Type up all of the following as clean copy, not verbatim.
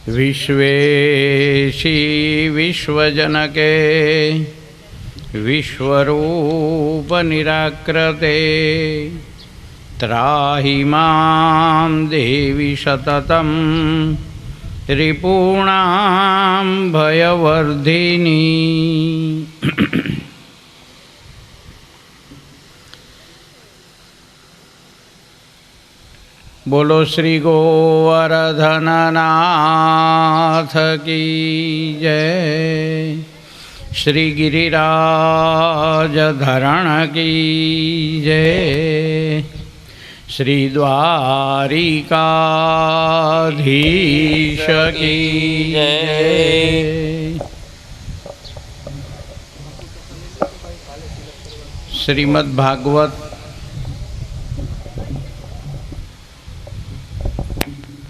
વિશ્વેશી વિશ્વજનકે વિશ્વરૂપ નિરાકૃતે ત્રાહિ માં દેવી સતતમ રિપૂણાં ભયવર્ધિની। બોલો શ્રી ગોવર્ધનનાથ કી જય, શ્રી ગિરિરાજ ધરણ કી જય, શ્રી દ્વારિકાધીશ કી જય। શ્રીમદ ભાગવત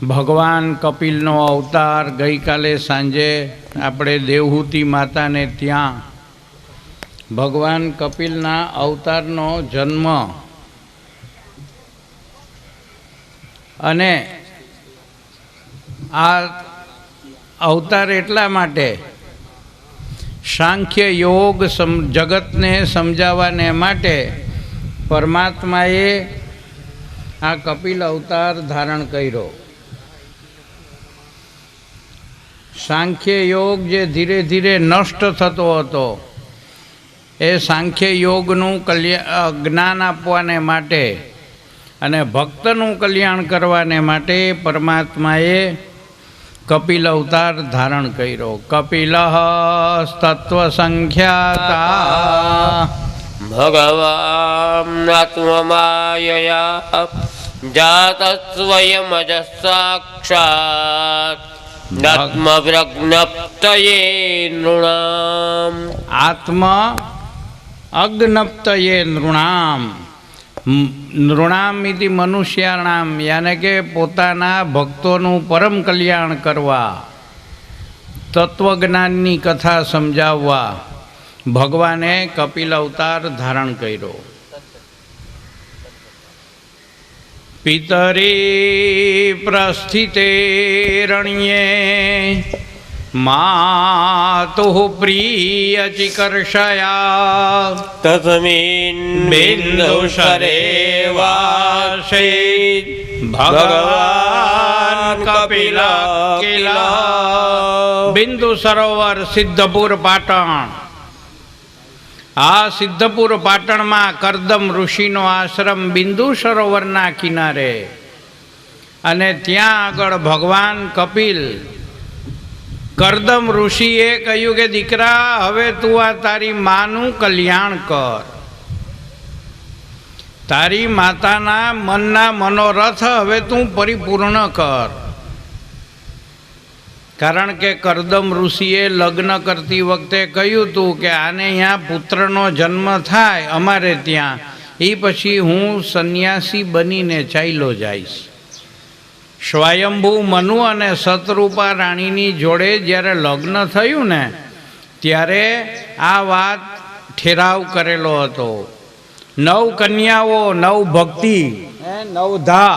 ભગવાન કપિલનો અવતાર ગઈકાલે સાંજે આપણે દેવહૂતિ માતાને ત્યાં ભગવાન કપિલના અવતારનો જન્મ અને આ અવતાર એટલા માટે સાંખ્ય યોગ જગતને સમજાવવાને માટે પરમાત્માએ આ કપિલ અવતાર ધારણ કર્યો। સાંખ્ય યોગ જે ધીરે ધીરે નષ્ટ થતો હતો એ સાંખ્ય યોગનું જ્ઞાન આપવાને માટે અને ભક્તનું કલ્યાણ કરવાને માટે પરમાત્માએ કપિલ અવતાર ધારણ કર્યો। કપિલ તત્વ સંખ્યાતા ભગવાન આત્મમાયયા જાત સ્વયમજ સાક્ષાત આત્મવ્રજ્ઞપ્તયે નૃણામ। આત્મ અજ્ઞપ્તયે નૃણામ, નૃણામ ઇતિ મનુષ્યાણામ, યાને કે પોતાના ભક્તોનું પરમ કલ્યાણ કરવા, તત્વજ્ઞાનની કથા સમજાવવા ભગવાને કપિલ અવતાર ધારણ કર્યો। પિતરી પ્રસ્થિતે રણ્યે માતુઃ પ્રિય ચિકર્ષયા તસ્મિન બિંદુસરે વાસે ભગવાન કપિલ કિલ। બિંદુ સરોવર સિદ્ધપુર પાટણ। આ સિદ્ધપુર પાટણમાં કરદમ ઋષિનો આશ્રમ બિંદુ સરોવરના કિનારે, અને ત્યાં આગળ ભગવાન કપિલ કરદમ ઋષિએ કહ્યું કે દીકરા, હવે તું આ તારી માનું કલ્યાણ કર, તારી માતાના મનના મનોરથ હવે તું પરિપૂર્ણ કર। કારણ કે કરદમ ઋષિએ લગ્ન કરતી વખતે કહ્યું હતું કે આને અહીંયા પુત્રનો જન્મ થાય અમારે ત્યાં, એ પછી હું સંન્યાસી બનીને ચાલ્યો જઈશ। સ્વયંભૂ મનુ અને સતરૂપા રાણીની જોડે જ્યારે લગ્ન થયું ને ત્યારે આ વાત ઠેરાવ કરેલો હતો। 9 કન્યાઓ, 9 ભક્તિ, 9 ધા,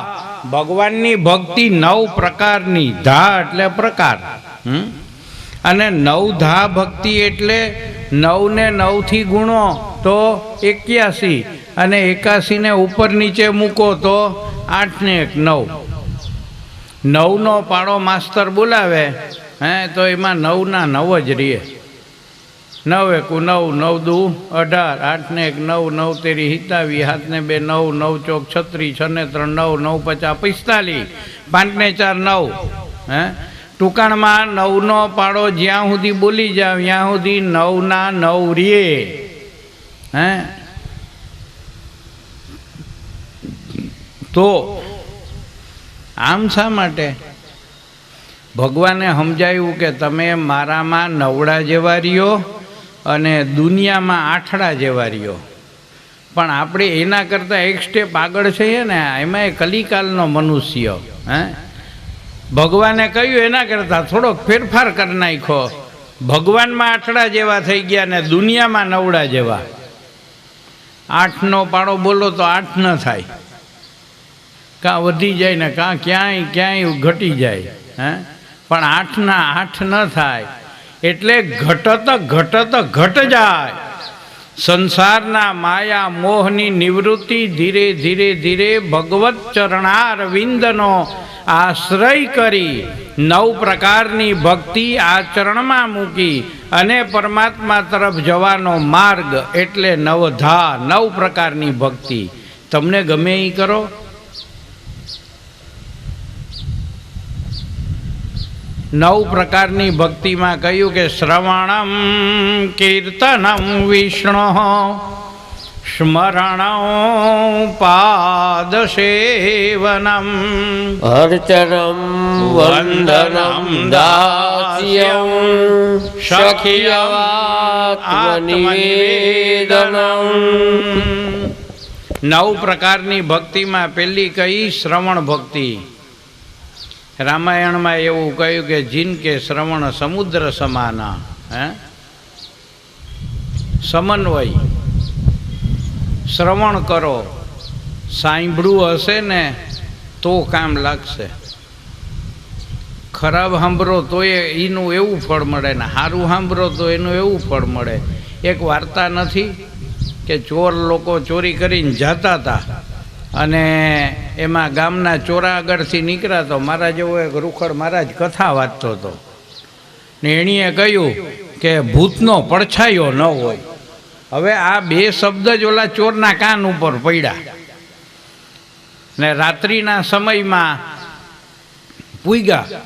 ભગવાનની ભક્તિ 9 પ્રકારની, ધા એટલે પ્રકાર, અને 9 ધા ભક્તિ એટલે 9 ને 9 થી ગુણો તો 81, અને 81 ને ઉપર નીચે મૂકો તો 8 ને 1 9। 9 નો પાડો માસ્તર બોલાવે તો એમાં 9 ના 9 જ રહે। 9 1 9, 9 2 18, 8 ને 1 9, 9 તેરી 27, 7 ને 2 9, 9 ચોક 36, 6 ને 3 9, 9 50 45, 5 ને 4 9। ટૂંકાણમાં 9 નો પાડો જ્યાં સુધી બોલી જાવ ત્યાં સુધી 9 ના 9 રે। તો આમ શા માટે ભગવાને સમજાયું કે તમે મારામાં નવડા જેવા રહ્યો અને દુનિયામાં આઠડા જેવા રહ્યો, પણ આપણે એના કરતાં એક સ્ટેપ આગળ છીએ ને, એમાં કલિકાલનો મનુષ્ય। ભગવાને કહ્યું એના કરતાં થોડોક ફેરફાર કરી નાખ્યો, ભગવાનમાં આઠડા જેવા થઈ ગયા ને દુનિયામાં નવડા જેવા। 8 નો પાડો બોલો તો 8 ન થાય, કાં વધી જાય ને કાં ક્યાંય ઘટી જાય। પણ 8ના 8 ન થાય. એટલે ઘટત ઘટત ઘટ જાય. સંસારના માયા મોહની નિવૃત્તિ ધીરે ધીરે ધીરે ભગવત ચરણાર વિંદનો આશ્રય કરી 9 પ્રકારની ભક્તિ આચરણમાં મૂકી અને પરમાત્મા તરફ જવાનો માર્ગ એટલે નવધા 9 પ્રકારની ભક્તિ. તમને ગમે એ કરો. નવ પ્રકારની ભક્તિમાં કહ્યું કે શ્રવણમ કીર્તનમ વિષ્ણુ સ્મરણમ પાદસેવનમ અર્ચનમ વંદનમ દાસ્યમ સખિયાત્મનિવેદનમ. 9 પ્રકારની ભક્તિમાં પેલી કઈ શ્રવણ ભક્તિ. રામાયણમાં એવું કહ્યું કે જીન કે શ્રવણ સમુદ્ર સમાના. સમન્વય. શ્રવણ કરો, સાંભળવું હશે ને તો કામ લાગશે. ખરાબ સાંભળો તો એનું એવું ફળ મળે ને સારું સાંભળો તો એનું એવું ફળ મળે. એક વાર્તા નથી કે ચોર લોકો ચોરી કરીને જતા હતા અને એમાં ગામના ચોરા આગળથી નીકળ્યા તો મારા જેવો એક રૂખડ મહારાજ કથા વાંચતો હતો ને એણીએ કહ્યું કે ભૂતનો પડછાયો ન હોય. હવે આ 2 શબ્દ જ ઓલા ચોરના કાન ઉપર પડ્યા ને રાત્રિના સમયમાં પૂગ્યા,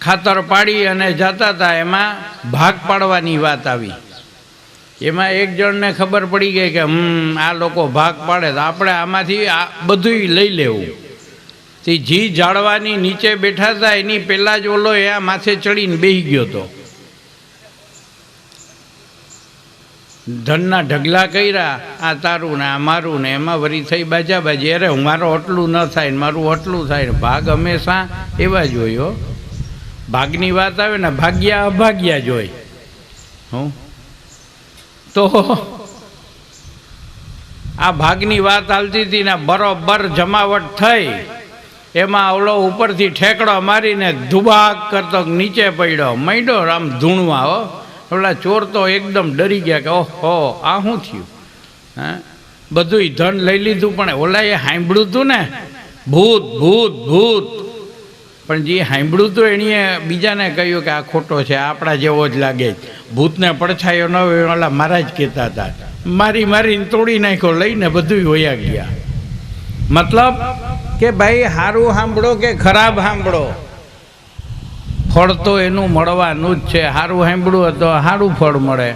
ખાતર પાડી અને જતા હતા. એમાં ભાગ પાડવાની વાત આવી. એમાં એક જણને ખબર પડી ગઈ કે આ લોકો ભાગ પાડે તો આપણે આમાંથી આ બધું લઈ લેવું. તે જી ઝાડવાની નીચે બેઠા હતા એની પહેલાં જ ઓલો એ આ માથે ચડીને બેસી ગયો હતો. ધનના ઢગલા કર્યા, આ તારું ને આ મારું ને એમાં વરી થઈ બાજાબાજી. અરે મારો આટલું ન થાય ને મારું આટલું થાય ને. ભાગ હંમેશા એવા જ હોય. ભાગની વાત આવે ને ભાગ્યા અભાગ્યા જ હોય. તો આ ભાગની વાત ચાલતી હતી ને બરોબર જમાવટ થઈ. એમાં ઓલો ઉપરથી ઠેકડો મારીને ધુબાક કરતો નીચે પડ્યો, માંડ્યો આમ ધૂણવા. ઓલા ચોર તો એકદમ ડરી ગયા કે ઓહો આ શું થયું. બધું ધન લઈ લીધું પણ ઓલા એ સાંભળ્યું હતું ને ભૂત ભૂત ભૂત. પણ જે સાંભળ્યું હતું એણીએ બીજાને કહ્યું કે આ ખોટો છે, આપણા જેવો જ લાગે. ભૂતને પડછાયો ન હોય ઓલા મહારાજ કહેતા હતા. મારી મારીને તોડી નાખ્યો, લઈને બધું વયા ગયા. મતલબ કે ભાઈ સારું સાંભળો કે ખરાબ સાંભળો, ફળ તો એનું મળવાનું જ છે. સારું સાંભળવું તો સારું ફળ મળે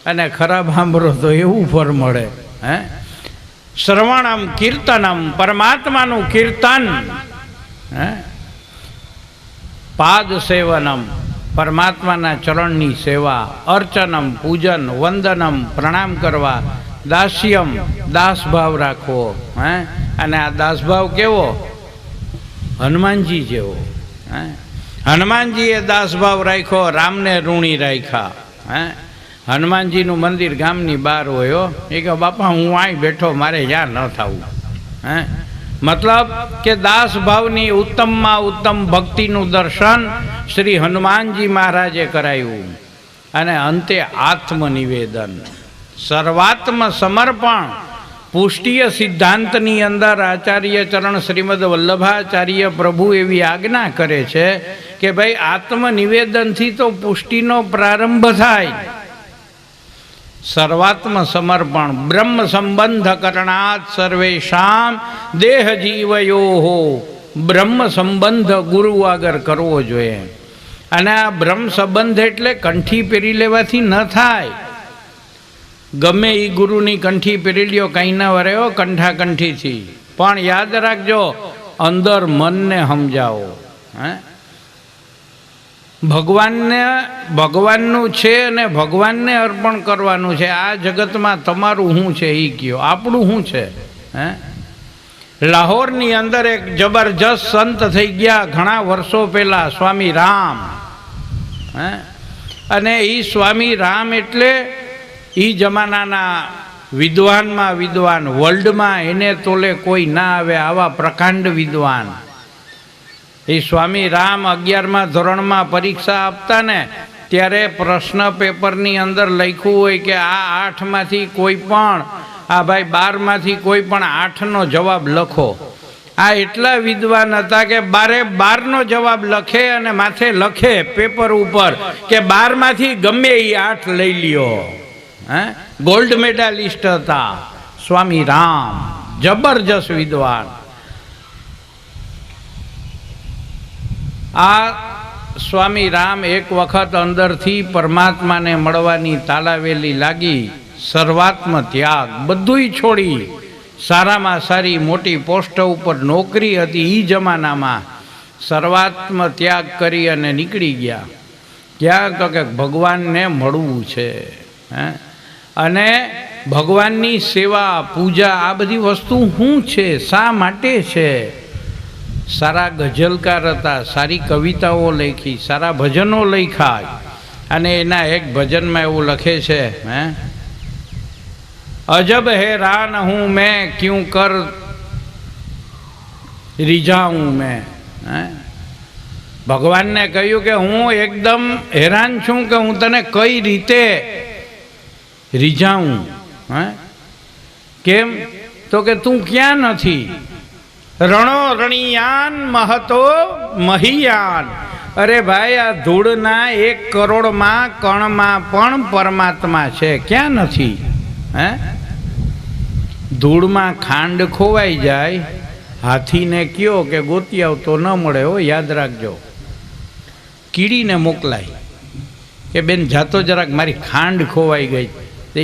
અને ખરાબ સાંભળો તો એવું ફળ મળે. શ્રવણમ કીર્તનમ, પરમાત્માનું કીર્તન. પાદ સેવનમ, પરમાત્માના ચરણની સેવા. અર્ચનમ, પૂજન. વંદનમ, પ્રણામ કરવા. દાસ્યમ, દાસભાવ રાખવો. અને આ દાસભાવ કેવો? હનુમાનજી જેવો. હનુમાનજીએ દાસભાવ રાખ્યો, રામને ઋણી રાખ્યા. હનુમાનજીનું મંદિર ગામની બહાર હોય. એ કે બાપા હું અહીં બેઠો, મારે જ્યાં ન થવું. મતલબ કે દાસભાવની ઉત્તમમાં ઉત્તમ ભક્તિનું દર્શન શ્રી હનુમાનજી મહારાજે કરાયું. અને અંતે આત્મનિવેદન, સર્વાત્મ સમર્પણ. પુષ્ટિય સિદ્ધાંતની અંદર આચાર્ય ચરણ શ્રીમદ વલ્લભાચાર્ય પ્રભુ એવી આજ્ઞા કરે છે કે ભાઈ આત્મનિવેદનથી તો પુષ્ટિનો પ્રારંભ થાય. સર્વાત્મ સમર્પણ, બ્રહ્મ સંબંધ કરણાત સર્વેશામ દેહ જીવયો. બ્રહ્મ સંબંધ ગુરુ આગળ કરવો જોઈએ. અને આ બ્રહ્મ સંબંધ એટલે કંઠી પહેરી લેવાથી ન થાય. ગમે એ ગુરુની કંઠી પહેરી લ્યો, કંઈ ના વરેવો કંઠા કંઠીથી. પણ યાદ રાખજો, અંદર મનને સમજાવો. ભગવાનનું છે અને ભગવાનને અર્પણ કરવાનું છે. આ જગતમાં તમારું શું છે એ કહો, આપણું શું છે. લાહોરની અંદર એક જબરજસ્ત સંત થઈ ગયા ઘણા વર્ષો પહેલા, સ્વામી રામ. અને એ સ્વામી રામ એટલે એ જમાનાના વિદ્વાનમાં વિદ્વાન, વર્લ્ડમાં એને તોલે કોઈ ના આવે આવા પ્રકાંડ વિદ્વાન. એ સ્વામી રામ 11મા ધોરણમાં પરીક્ષા આપતા ને ત્યારે પ્રશ્ન પેપરની અંદર લખ્યું હોય કે આ 8માંથી કોઈ પણ, આ ભાઈ 12માંથી કોઈ પણ 8નો જવાબ લખો. આ એટલા વિદ્વાન હતા કે 12નો જવાબ લખે અને માથે લખે પેપર ઉપર કે 12માંથી ગમે એ 8 લઈ લ્યો. ગોલ્ડ મેડાલિસ્ટ હતા સ્વામી રામ, જબરજસ્ત વિદ્વાન. આ સ્વામી રામ એક વખત અંદરથી પરમાત્માને મળવાની તાલાવેલી લાગી. સર્વાત્મ ત્યાગ, બધુંય છોડી, સારામાં સારી મોટી પોસ્ટ ઉપર નોકરી હતી એ જમાનામાં, સર્વાત્મ ત્યાગ કરી અને નીકળી ગયા. ક્યાં તો કે ભગવાનને મળવું છે. અને ભગવાનની સેવા પૂજા આ બધી વસ્તુ શું છે, શા માટે છે? સારા ગઝલકાર હતા, સારી કવિતાઓ લખી, સારા ભજનો લખ્યા. અને એના એક ભજનમાં એવું લખે છે, અજબ હેરાન હું મેં ક્યું કર રીઝાઉં મેં. ભગવાનને કહ્યું કે હું એકદમ હેરાન છું કે હું તને કઈ રીતે રીઝાઉં. કેમ? તો કે તું ક્યાં નથી. રણો રણિયાન મહતો મહિયાન. અરે ભાઈ, આ ધૂળના 1 કરોડમાં કણમાં પણ પરમાત્મા છે, ક્યાં નથી? ધૂળમાં ખાંડ ખોવાઈ જાય, હાથીને કયો કે ગોતી આવતો ન મળે હો, યાદ રાખજો. કીડીને મોકલાય કે બેન જાતો જરાક મારી ખાંડ ખોવાઈ ગઈ. તો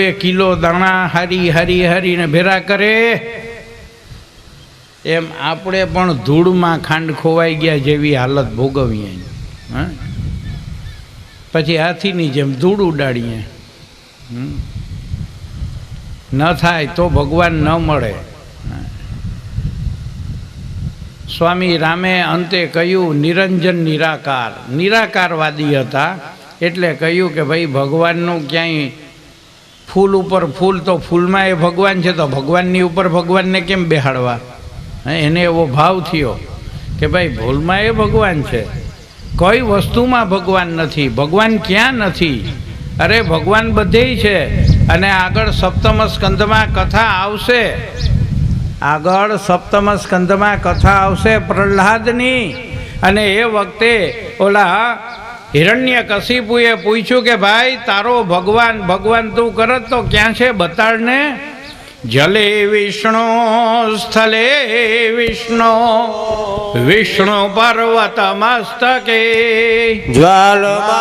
એ કિલો દાણા હારી હારી હારીને ભેરા કરે. એમ આપણે પણ ધૂળમાં ખાંડ ખોવાઈ ગયા જેવી હાલત ભોગવીએ. પછી હાથીની જેમ ધૂળ ઉડાડીએ. ન થાય તો ભગવાન ન મળે. સ્વામી રામે અંતે કહ્યું નિરંજન નિરાકાર. નિરાકારવાદી હતા એટલે કહ્યું કે ભાઈ ભગવાનનું ક્યાંય ફૂલ ઉપર ફૂલ, તો ફૂલમાં એ ભગવાન છે તો ભગવાનની ઉપર ભગવાનને કેમ બેહાડવા? એને એવો ભાવ થયો કે ભાઈ ભૂલમાં એ ભગવાન છે, કઈ વસ્તુમાં ભગવાન નથી. ભગવાન ક્યાં નથી? અરે ભગવાન બધેય છે. અને આગળ 7મ સ્કંદમાં કથા આવશે, આગળ 7મ સ્કંદમાં કથા આવશે પ્રહલાદની. અને એ વખતે ઓલા હિરણ્યકશિપુએ પૂછ્યું કે ભાઈ તારો ભગવાન તું કરત તો ક્યાં છે, બતાડને. જલે વિષ્ણુ સ્થલે વિષ્ણુ વિષ્ણુ પર્વત મસ્તકે જ્વાલમાલતલે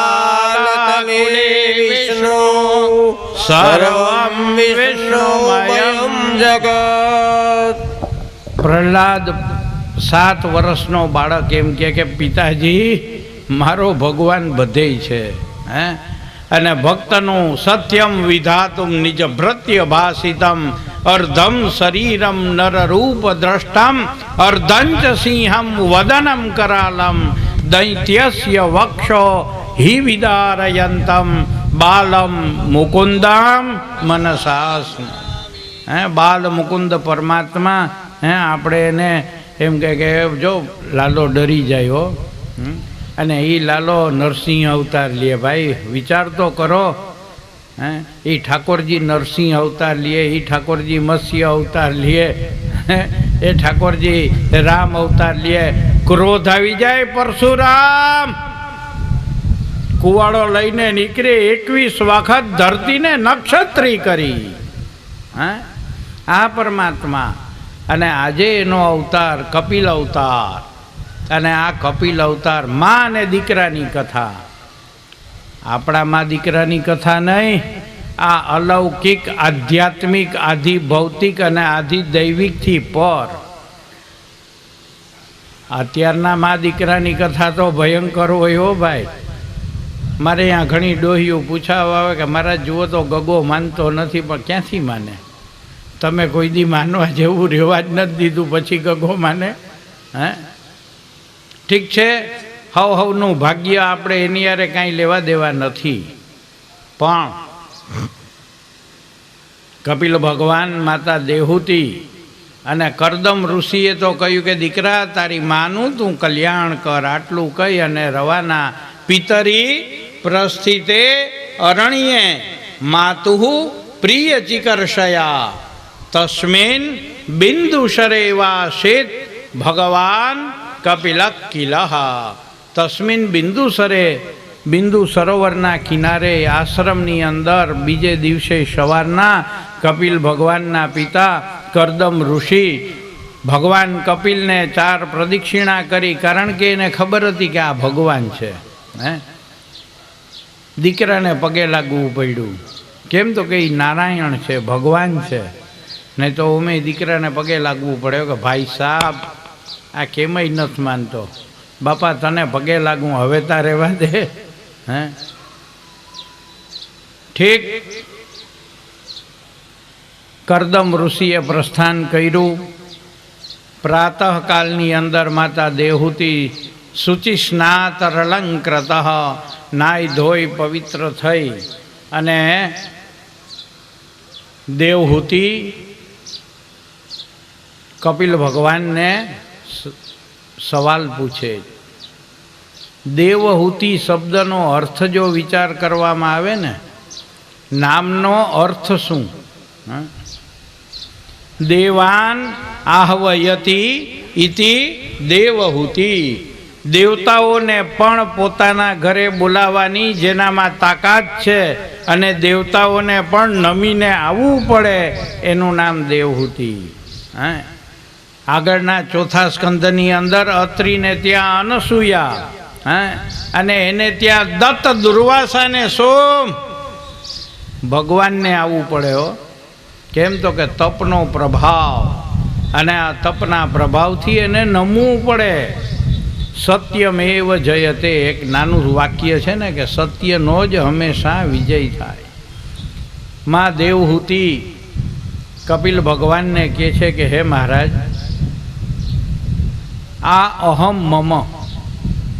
વિષ્ણુ સર્વં વિષ્ણુમયં જગત. પ્રહલાદ 7 વર્ષનો બાળક એમ કે પિતાજી મારો ભગવાન બધેય છે. અને ભક્તનું સત્યમ વિધાતુમ નિજ ભૃત્ય ભાષિતમ અર્ધમ શરીરમ નરરૂપ દ્રષ્ટમ અર્ધંચ સિંહમ વદનમ કરાલમ દૈત્યસ્ય વક્ષો હિ વિદારયંતમ બાલમ મુકુંદમ મનસાસ્મ. બાલ મુકુંદ પરમાત્મા. આપણે એને એમ કે જો લાલો ડરી જાય હો, અને એ લાલો નરસિંહ અવતાર લે. ભાઈ વિચાર તો કરો. એ ઠાકોરજી નરસિંહ અવતાર લે, એ ઠાકોરજી મત્સ્ય અવતાર લે, એ ઠાકોરજી રામ અવતાર લે. ક્રોધ આવી જાય પરશુરામ, કુવાડો લઈને નીકળે, 21 વખત ધરતીને નક્ષત્રી કરી. આ પરમાત્મા. અને આજે એનો અવતાર કપિલ અવતાર. અને આ કપિલ અવતાર માં અને દીકરાની કથા. આપણા માં દીકરાની કથા નહીં, આ અલૌકિક આધ્યાત્મિક આધિ ભૌતિક અને આધિ દૈવિકથી પર. અત્યારના માં દીકરાની કથા તો ભયંકર હોય હો ભાઈ. મારે અહીંયા ઘણી ડોહીઓ પૂછાવા આવે કે મારા જુઓ તો ગગો માનતો નથી, પણ ક્યાંથી માને? તમે કોઈ દી માનવા જેવું રહેવા જ નથી દીધું, પછી ગગો માને? ઠીક છે, હવનું ભાગ્ય આપણે એની યારે કાંઈ લેવા દેવા નથી. પણ કપિલ ભગવાન, માતા દેહૂતી અને કરદમ ઋષિએ તો કહ્યું કે દીકરા તારી માનું તું કલ્યાણ કર. આટલું કહી અને રવાના. પિતરી પ્રસ્થિતે અરણ્યે માતુઃ પ્રિય ચિકર્ષયા તસ્મિન બિંદુસરેવાસેત ભગવાન કપિલ કિલઃ. તસ્મિન બિંદુસરે, બિંદુ સરોવરના કિનારે આશ્રમની અંદર બીજે દિવસે સવારના કપિલ ભગવાનના પિતા કરદમ ઋષિ ભગવાન કપિલને 4 પ્રદક્ષિણા કરી. કારણ કે એને ખબર હતી કે આ ભગવાન છે. દીકરાને પગે લાગવું પડ્યું. કેમ તો કે એ નારાયણ છે, ભગવાન છે. નહીં તો અમે દીકરાને પગે લાગવું પડે કે ભાઈ સાહેબ આ કેમય નથી માનતો, બાપા તને પગે લાગવું, હવે તા રહેવા દે. ઠીક. કરદમ ઋષિએ પ્રસ્થાન કર્યું. પ્રાતઃકાલની અંદર માતા દેવહૂતિ શુચિસ્નાત રલંકૃત નાય ધોઈ પવિત્ર થઈ અને દેવહૂતિ કપિલ ભગવાનને સવાલ પૂછે. દેવહૂતિ શબ્દનો અર્થ જો વિચાર કરવામાં આવે ને, નામનો અર્થ શું? દેવાન આહ્વયતી ઇતિ દેવહૂતિ. દેવતાઓને પણ પોતાના ઘરે બોલાવવાની જેનામાં તાકાત છે અને દેવતાઓને પણ નમીને આવવું પડે એનું નામ દેવહૂતિ. આગળના 4થા સ્કંધની અંદર અત્રિને ત્યાં અનસૂયા, અને એને ત્યાં દત્ત દુર્વાસાને સોમ. ભગવાનને આવવું પડે હો. કેમ તો કે તપનો પ્રભાવ, અને આ તપના પ્રભાવથી એને નમવું પડે. સત્યમેવ જયતે, એક નાનું વાક્ય છે ને કે સત્યનો જ હંમેશા વિજય થાય. માં દેવહૂતિ કપિલ ભગવાનને કહે છે કે હે મહારાજ, આ અહમ મમ,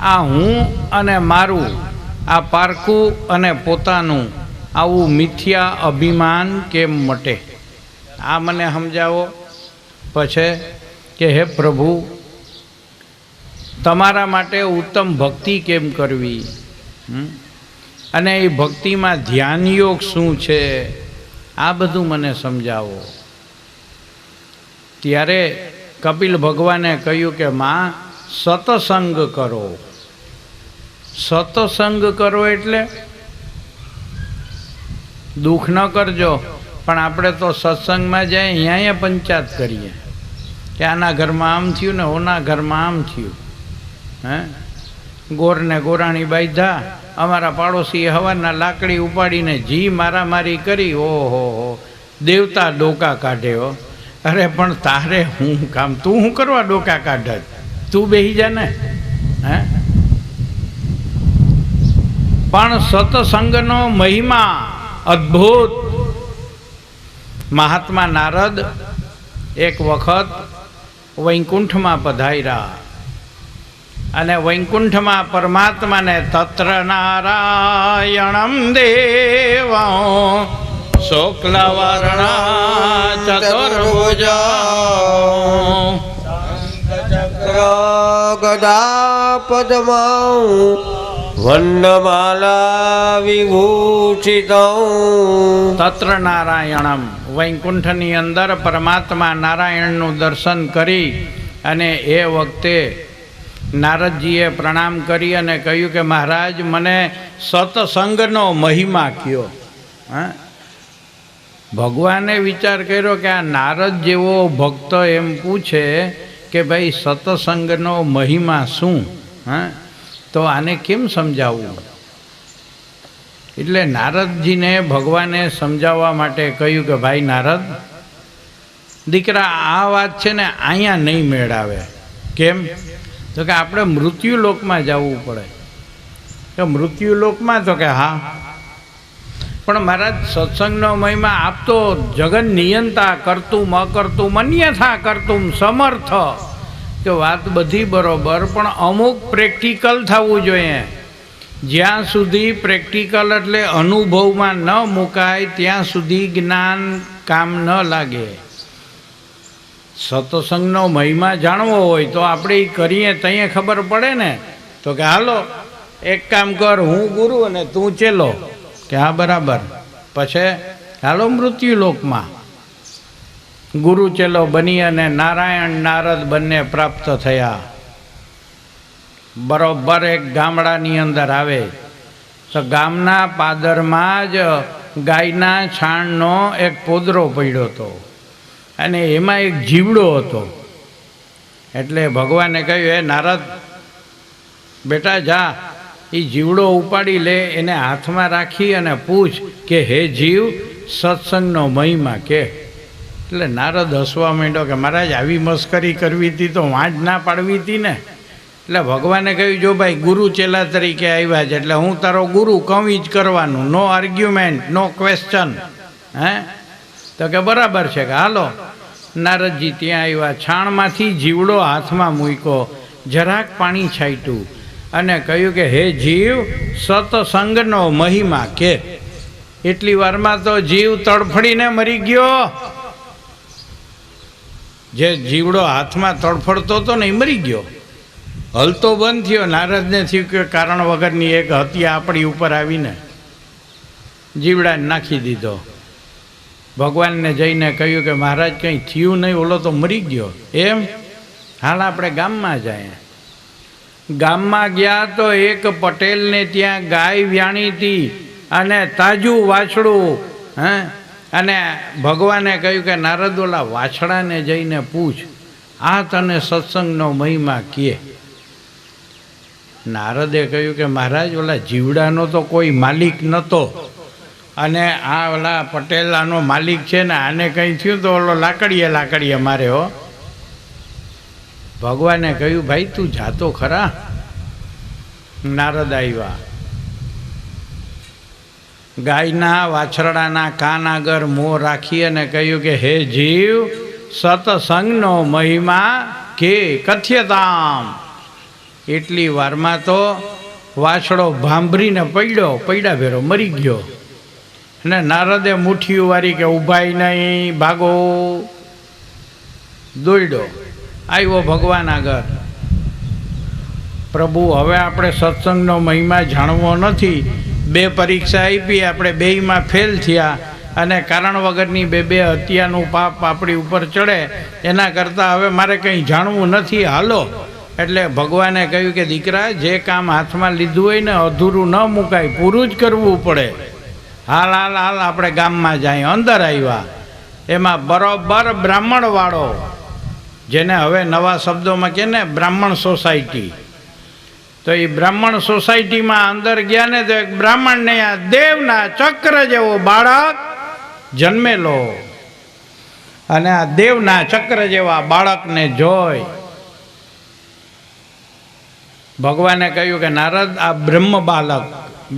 આ હું અને મારું, આ પારકું અને પોતાનું આવું મિથ્યા અભિમાન કેમ મટે? આ મને સમજાવો. પછી કે હે પ્રભુ, તમારા માટે ઉત્તમ ભક્તિ કેમ કરવી, અને એ ભક્તિમાં ધ્યાન યોગ શું છે, આ બધું મને સમજાવો. ત્યારે કપિલ ભગવાને કહ્યું કે માં, સત્સંગ કરો. સત્સંગ કરો એટલે દુઃખ ન કરજો, પણ આપણે તો સત્સંગમાં જાય અહીંયા પંચાયત કરીએ કે આના ઘરમાં આમ થયું ને ઓના ઘરમાં આમ થયું. ગોરને ગોરાણી બાંધ્યા, અમારા પાડોશીએ હવારના લાકડી ઉપાડીને જી મારામારી કરી. ઓહો હો, દેવતા ડોકા કાઢ્યો. અરે પણ તારે હું કામ, તું શું કરવા ડોકા કાઢે? તું બેસી જા ને. પણ સત્સંગનો મહિમા અદ્ભુત. મહાત્મા નારદ એક વખત વૈકુંઠમાં પધાર્યા અને વૈકુંઠમાં પરમાત્માને તત્ર નારાયણમ દેવ શુક્લવર્ણ ચતુર્ભુજ ચક્ર ગદા પદ્મા વંદમાલા વિભૂષિત. તત્ર નારાયણમ, વૈકુંઠની અંદર પરમાત્મા નારાયણનું દર્શન કરી અને એ વખતે નારદજીએ પ્રણામ કરી અને કહ્યું કે મહારાજ, મને સત્સંગનો મહિમા કયો. ભગવાને વિચાર કર્યો કે આ નારદ જેવો ભક્ત એમ પૂછે કે ભાઈ સત્સંગનો મહિમા શું, તો આને કેમ સમજાવવું? એટલે નારદજીને ભગવાને સમજાવવા માટે કહ્યું કે ભાઈ નારદ, દીકરા આ વાત છે ને અહીંયા નહીં મેળ આવે. કેમ? તો કે આપણે મૃત્યુલોકમાં જવું પડે. કે મૃત્યુલોકમાં? તો કે હા. પણ મહારાજ, સત્સંગનો મહિમા આપ તો જગન નિયંતા, કરતું અકર્તું મન્યથા કરતું સમર્થ. કે વાત બધી બરોબર, પણ અમુક પ્રેક્ટિકલ થવું જોઈએ. જ્યાં સુધી પ્રેક્ટિકલ એટલે અનુભવમાં ન મુકાય ત્યાં સુધી જ્ઞાન કામ ન લાગે. સત્સંગનો મહિમા જાણવો હોય તો આપણે ઈ કરીએ ત્યાં ખબર પડે ને. તો કે હાલો એક કામ કર, હું ગુરુ અને તું ચેલો. કે હા બરાબર. પછી હાલો મૃત્યુલોકમાં ગુરુ ચેલો બની અને નારાયણ નારદ બંને પ્રાપ્ત થયા. બરોબર એક ગામડાની અંદર આવે તો ગામના પાદરમાં જ ગાયના છાણનો એક પોદરો પડ્યો હતો અને એમાં એક જીવડો હતો. એટલે ભગવાને કહ્યું, એ નારદ બેટા જા, એ જીવડો ઉપાડી લે, એને હાથમાં રાખી અને પૂછ કે હે જીવ, સત્સંગનો મહિમા કે. એટલે નારદ હસવા માંડ્યો કે મહારાજ આવી મસ્કરી કરવી હતી તો વાંચ ના પાડવી હતી ને. એટલે ભગવાને કહ્યું, જો ભાઈ ગુરુ ચેલા તરીકે આવ્યા છે એટલે હું તારો ગુરુ કહું જ કરવાનું, નો આર્ગ્યુમેન્ટ, નો ક્વેશ્ચન. હે તો કે બરાબર છે. કે હાલો. નારદજી ત્યાં આવ્યા, છાણમાંથી જીવડો હાથમાં મૂક્યો, જરાક પાણી છાંટ્યું અને કહ્યું કે હે જીવ, સત્સંગનો મહિમા કે. એટલી વારમાં તો જીવ તડફડીને મરી ગયો. જે જીવડો હાથમાં તડફડતો હતો ને એ મરી ગયો, હલતો બંધ થયો. નારદને થયું કે કારણ વગરની એક હત્યા આપણી ઉપર આવીને જીવડાને નાખી દીધો. ભગવાનને જઈને કહ્યું કે મહારાજ કંઈ થયું નહીં, ઓલો તો મરી ગયો. એમ? હાલ આપણે ગામમાં જાય. ગામમાં ગયા તો એક પટેલને ત્યાં ગાય વ્યાણી હતી અને તાજું વાછડું. હે અને ભગવાને કહ્યું કે નારદ ઓલા વાછડાને જઈને પૂછ, આ તને સત્સંગનો મહિમા કહે. નારદે કહ્યું કે મહારાજ ઓલા જીવડાનો તો કોઈ માલિક નહોતો અને આ ઓલા પટેલ આનો માલિક છે ને, આને કંઈ થયું તો ઓલો લાકડીએ મારે હો. ભગવાને કહ્યું ભાઈ તું જાતો ખરા. નારદ આવ્યા, ગાયના વાછરડાના કાન આગળ મોં રાખી અને કહ્યું કે હે જીવ, સત્સંગનો મહિમા કે કથ્યતામ. એટલી વારમાં તો વાછડો ભાંભરીને પડ્યા ભેરો મરી ગયો. અને નારદે મુઠ્ઠીઓ વારી કે ઊભાય નહીં, ભાગો. દોડ્યો, આવ્યો ભગવાન આગળ. પ્રભુ હવે આપણે સત્સંગનો મહિમા જાણવો નથી, 2 પરીક્ષા આપી, આપણે બેયમાં ફેલ થયા અને કારણ વગરની બે હત્યાનું પાપ આપણી ઉપર ચડે, એના કરતાં હવે મારે કંઈ જાણવું નથી, હાલો. એટલે ભગવાને કહ્યું કે દીકરા, જે કામ હાથમાં લીધું હોય ને અધૂરું ન મુકાય, પૂરું જ કરવું પડે. હાલ હાલ હાલ આપણે ગામમાં જાય. અંદર આવ્યા, એમાં બરોબર બ્રાહ્મણવાળો, જેને હવે નવા શબ્દોમાં કહે ને બ્રાહ્મણ સોસાયટી. તો એ બ્રાહ્મણ સોસાયટીમાં અંદર ગયા ને તો એક બ્રાહ્મણને આ દેવના ચક્ર જેવો બાળક જન્મેલો. અને આ દેવના ચક્ર જેવા બાળકને જોઈ ભગવાને કહ્યું કે નારદ, આ બ્રહ્મ બાલક,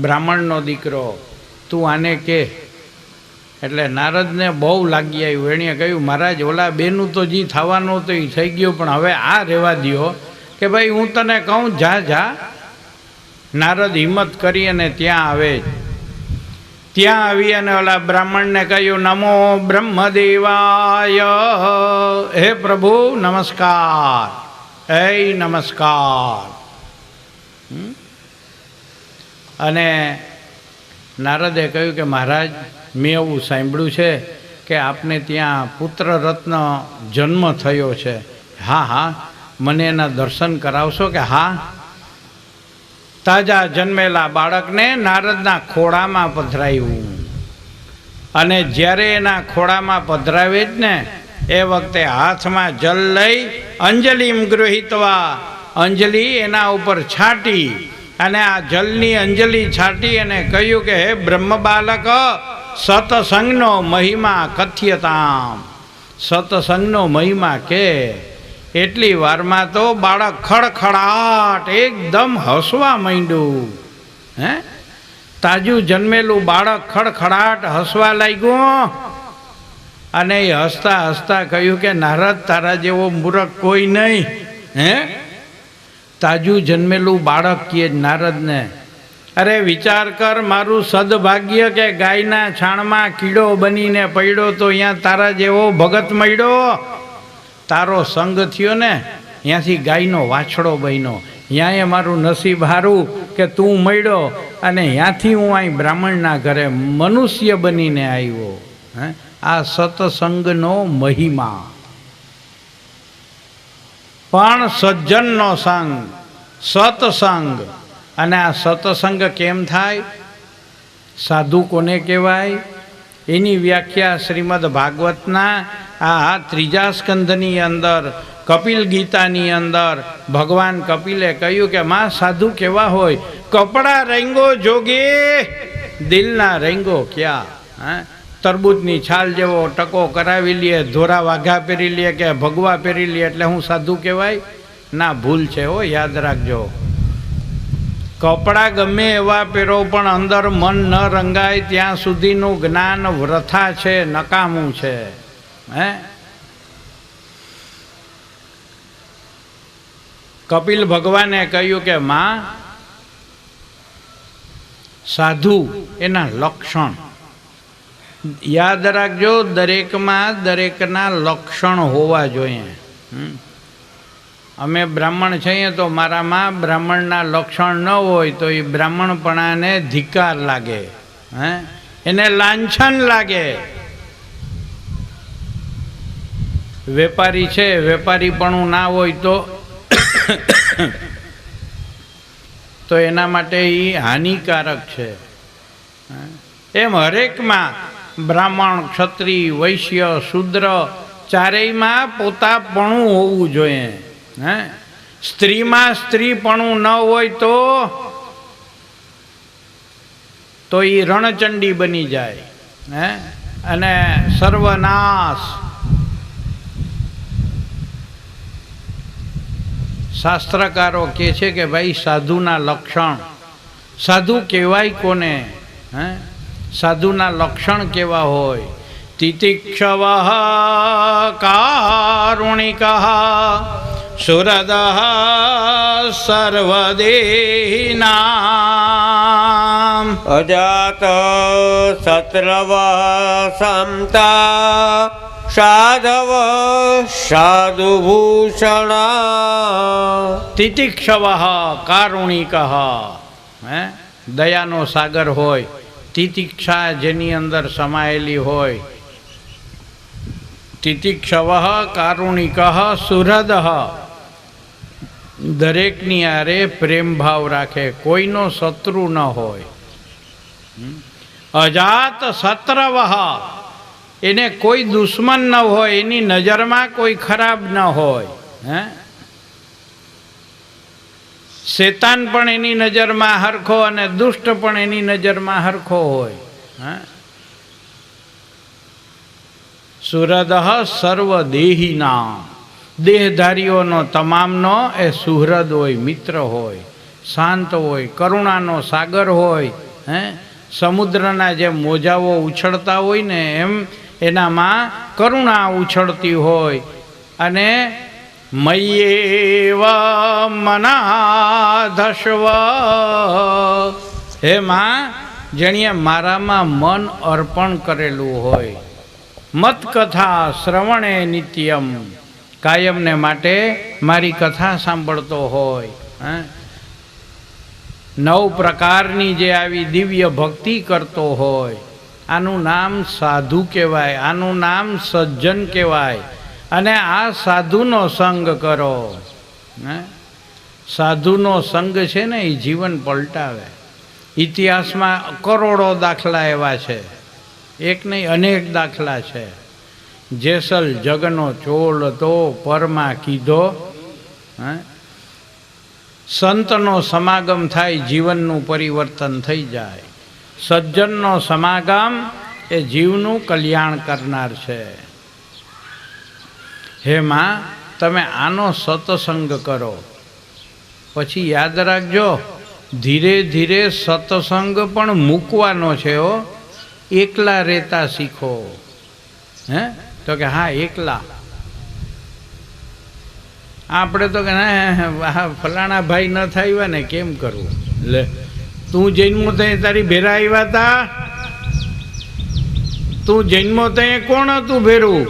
બ્રાહ્મણનો દીકરો, તું આને કે. એટલે નારદને બહુ લાગી આવ્યું. એણે કહ્યું મહારાજ ઓલા બેનું તો જી થવાનું તો એ થઈ ગયું, પણ હવે આ રહેવા દ્યો કે ભાઈ હું તને કહું જા જા. નારદ હિંમત કરી અને ત્યાં આવે. ત્યાં આવી અને ઓલા બ્રાહ્મણને કહ્યું નમો બ્રહ્મદેવાય. હે પ્રભુ નમસ્કાર, હે નમસ્કાર. અને નારદે કહ્યું કે મહારાજ, મેં એવું સાંભળ્યું છે કે આપને ત્યાં પુત્ર રત્ન જન્મ થયો છે. હા હા, મને એના દર્શન કરાવશો? કે હા. તાજા જન્મેલા બાળકને નારદના ખોળામાં પધરાવ્યું. અને જ્યારે એના ખોળામાં પધરાવે જ ને એ વખતે હાથમાં જલ લઈ અંજલિમ ગૃહિતવા, અંજલિ એના ઉપર છાંટી અને આ જલની અંજલિ છાંટી અને કહ્યું કે હે બ્રહ્મ બાલક, સત્સંગનો મહિમા કથ્યતામ. સત્સંગનો મહિમા કે. એટલી વારમાં તો બાળક ખડખડાટ એકદમ હસવા માંડ્યું. હે, તાજું જન્મેલું બાળક ખડખડાટ હસવા લાગ્યું. અને એ હસતા હસતા કહ્યું કે નારદ, તારા જેવો મૂર્ખ કોઈ નહીં. હે, તાજું જન્મેલું બાળક કહે નારદને, અરે વિચાર કર, મારું સદભાગ્ય કે ગાયના છાણમાં કીડો બનીને પડ્યો તો અહીંયા તારા જેવો ભગત મળ્યો. તારો સંગ થયો ને ત્યાંથી ગાયનો વાછડો બન્યો, ત્યાંય મારું નસીબ હારું કે તું મળ્યો અને ત્યાંથી હું અહીં બ્રાહ્મણના ઘરે મનુષ્ય બનીને આવ્યો. હે, આ સત્સંગનો મહિમા. પણ સજ્જનનો સંગ, સત્સંગ. અને આ સત્સંગ કેમ થાય? સાધુ કોને કહેવાય? એની વ્યાખ્યા શ્રીમદ ભાગવતના આ 3જા સ્કંધની અંદર, કપિલ ગીતાની અંદર ભગવાન કપિલે કહ્યું કે માં સાધુ કેવા હોય? કપડા રંગો જોગે, દિલના રંગો ક્યાં. હા, તરબૂચની છાલ જેવો ટકો કરાવી લે, ધોરા વાઘા પહેરી લે કે ભગવા પહેરી લે એટલે હું સાધુ કહેવાય? ના, ભૂલ છે હો, યાદ રાખજો. કપડાં ગમે એવા પહેરો પણ અંદર મન ન રંગાય ત્યાં સુધીનું જ્ઞાન વૃથા છે, નકામું છે. હે, કપિલ ભગવાને કહ્યું કે માં સાધુ એના લક્ષણ યાદ રાખજો. દરેકમાં દરેકના લક્ષણ હોવા જોઈએ. અમે બ્રાહ્મણ છીએ તો મારામાં બ્રાહ્મણના લક્ષણ ન હોય તો એ બ્રાહ્મણપણાને ધિક્કાર લાગે, હે, એને લાંછન લાગે. વેપારી છે, વેપારીપણું ના હોય તો એના માટે એ હાનિકારક છે. એમ હરેકમાં બ્રાહ્મણ, ક્ષત્રિય, વૈશ્ય, શૂદ્ર ચારેયમાં પોતાપણું હોવું જોઈએ. હે, સ્ત્રીમાં સ્ત્રીપણું ન હોય તો એ રણચંડી બની જાય. હે, અને સર્વનાશ. શાસ્ત્રકારો કહે છે કે ભાઈ સાધુના લક્ષણ, સાધુ કહેવાય કોને? હે, સાધુના લક્ષણ કેવા હોય? તિતિક્ષવ કારુણિક સુરદ સર્વદેહિનામ અજાત શત્રવ સમતા સાધવ સાધુભૂષણ. તિતિક્ષવ કારુણિક. હે, દયાનો સાગર હોય, તિતિક્ષા જેની અંદર સમાયેલી હોય. તિતિક્ષવ કારુણિક સુહૃદ, દરેકની આરે પ્રેમ ભાવ રાખે, કોઈનો શત્રુ ન હોય. અજાત શત્રવ, એને કોઈ દુશ્મન ન હોય, એની નજરમાં કોઈ ખરાબ ન હોય. હે, શેતાન પણ એની નજરમાં હરખો અને દુષ્ટ પણ એની નજરમાં હરખો હોય. હે, સુહૃદ સર્વદેહિના, દેહધારીઓનો તમામનો એ સુહૃદ હોય, મિત્ર હોય, શાંત હોય, કરુણાનો સાગર હોય. હે, સમુદ્રના જે મોજાઓ ઉછળતા હોય ને એમ એનામાં કરુણા ઉછળતી હોય. અને મય્યેવ મનાધસ્વ, હે માં જેણીએ મારામાં મન અર્પણ કરેલું હોય. મત કથા શ્રવણે નિત્યમ, કાયમને માટે મારી કથા સાંભળતો હોય. 9 પ્રકારની જે આવી દિવ્ય ભક્તિ કરતો હોય, આનું નામ સાધુ કહેવાય, આનું નામ સજ્જન કહેવાય. અને આ સાધુનો સંગ કરો. સાધુનો સંગ છે ને એ જીવન પલટાવે. ઇતિહાસમાં કરોડો દાખલા એવા છે, એક નહીં અનેક દાખલા છે. જેસલ જગનો ચોલ તો પરમાં કીધો. સંતનો સમાગમ થાય, જીવનનું પરિવર્તન થઈ જાય. સજ્જનનો સમાગમ એ જીવનું કલ્યાણ કરનાર છે. હે માં, તમે આનો સત્સંગ કરો. પછી યાદ રાખજો, ધીરે ધીરે સત્સંગ પણ મૂકવાનો છે હો. એકલા રહેતા શીખો. હે, તો કે હા એકલા. આપણે તો કે ફલાણા ભાઈ ન થાય ને કેમ કરવું? લે, તું જન્મો તે તારી ભેરા આવ્યા હતા? તું જન્મો તે કોણ હતું ભેરું?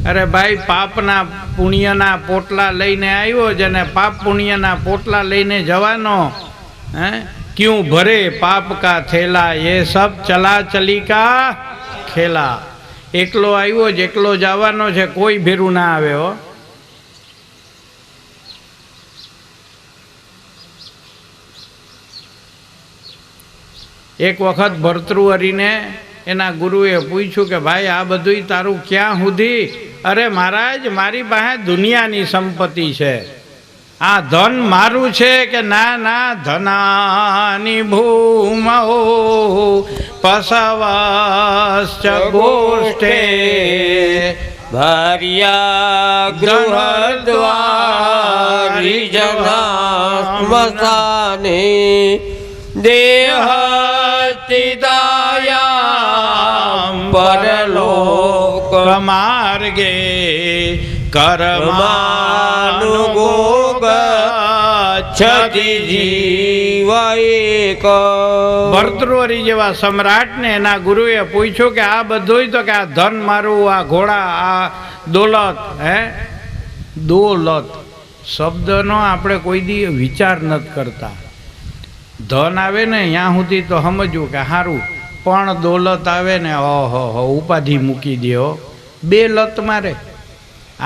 અરે ભાઈ, પાપના પુણ્યના પોટલા લઈને આવ્યો છે ને પાપ પુણ્યના પોટલા લઈને જવાનો, હે? ક્યું ભરે પાપ કા થેલા, એ સબ ચલા ચલી કા ખેલા. એકલો આવ્યો જ, એકલો જવાનો છે, કોઈ ભેરું ના આવે હો. એક વખત ભર્તૃહરિને એના ગુરુએ પૂછ્યું કે ભાઈ આ બધું તારું ક્યાં સુધી? અરે મહારાજ, મારી પાસે દુનિયાની સંપત્તિ છે, આ ધન મારું છે કે ના ના, ધનાની ભૂમો પસવશ્ચ ગોષ્ઠે ભાર્યા ગૃહદ્વારી જના સ્મશાને દેહતિદાયામ પરલોક માર્ગે કર્માનુગો ગચ્છતિ જીવ એક. ભર્તૃહરિ જેવા સમ્રાટને એના ગુરુએ પૂછ્યું કે આ બધું તો કે આ ધન મારું, આ ઘોડા, આ દોલત, હે? દોલત શબ્દનો આપણે કોઈ દી વિચાર નથી કરતા. ધન આવે ને ત્યાં સુધી તો સમજવું કે સારું, પણ દોલત આવે ને ઓહો ઉપાધિ મૂકી દો. બે લત મારે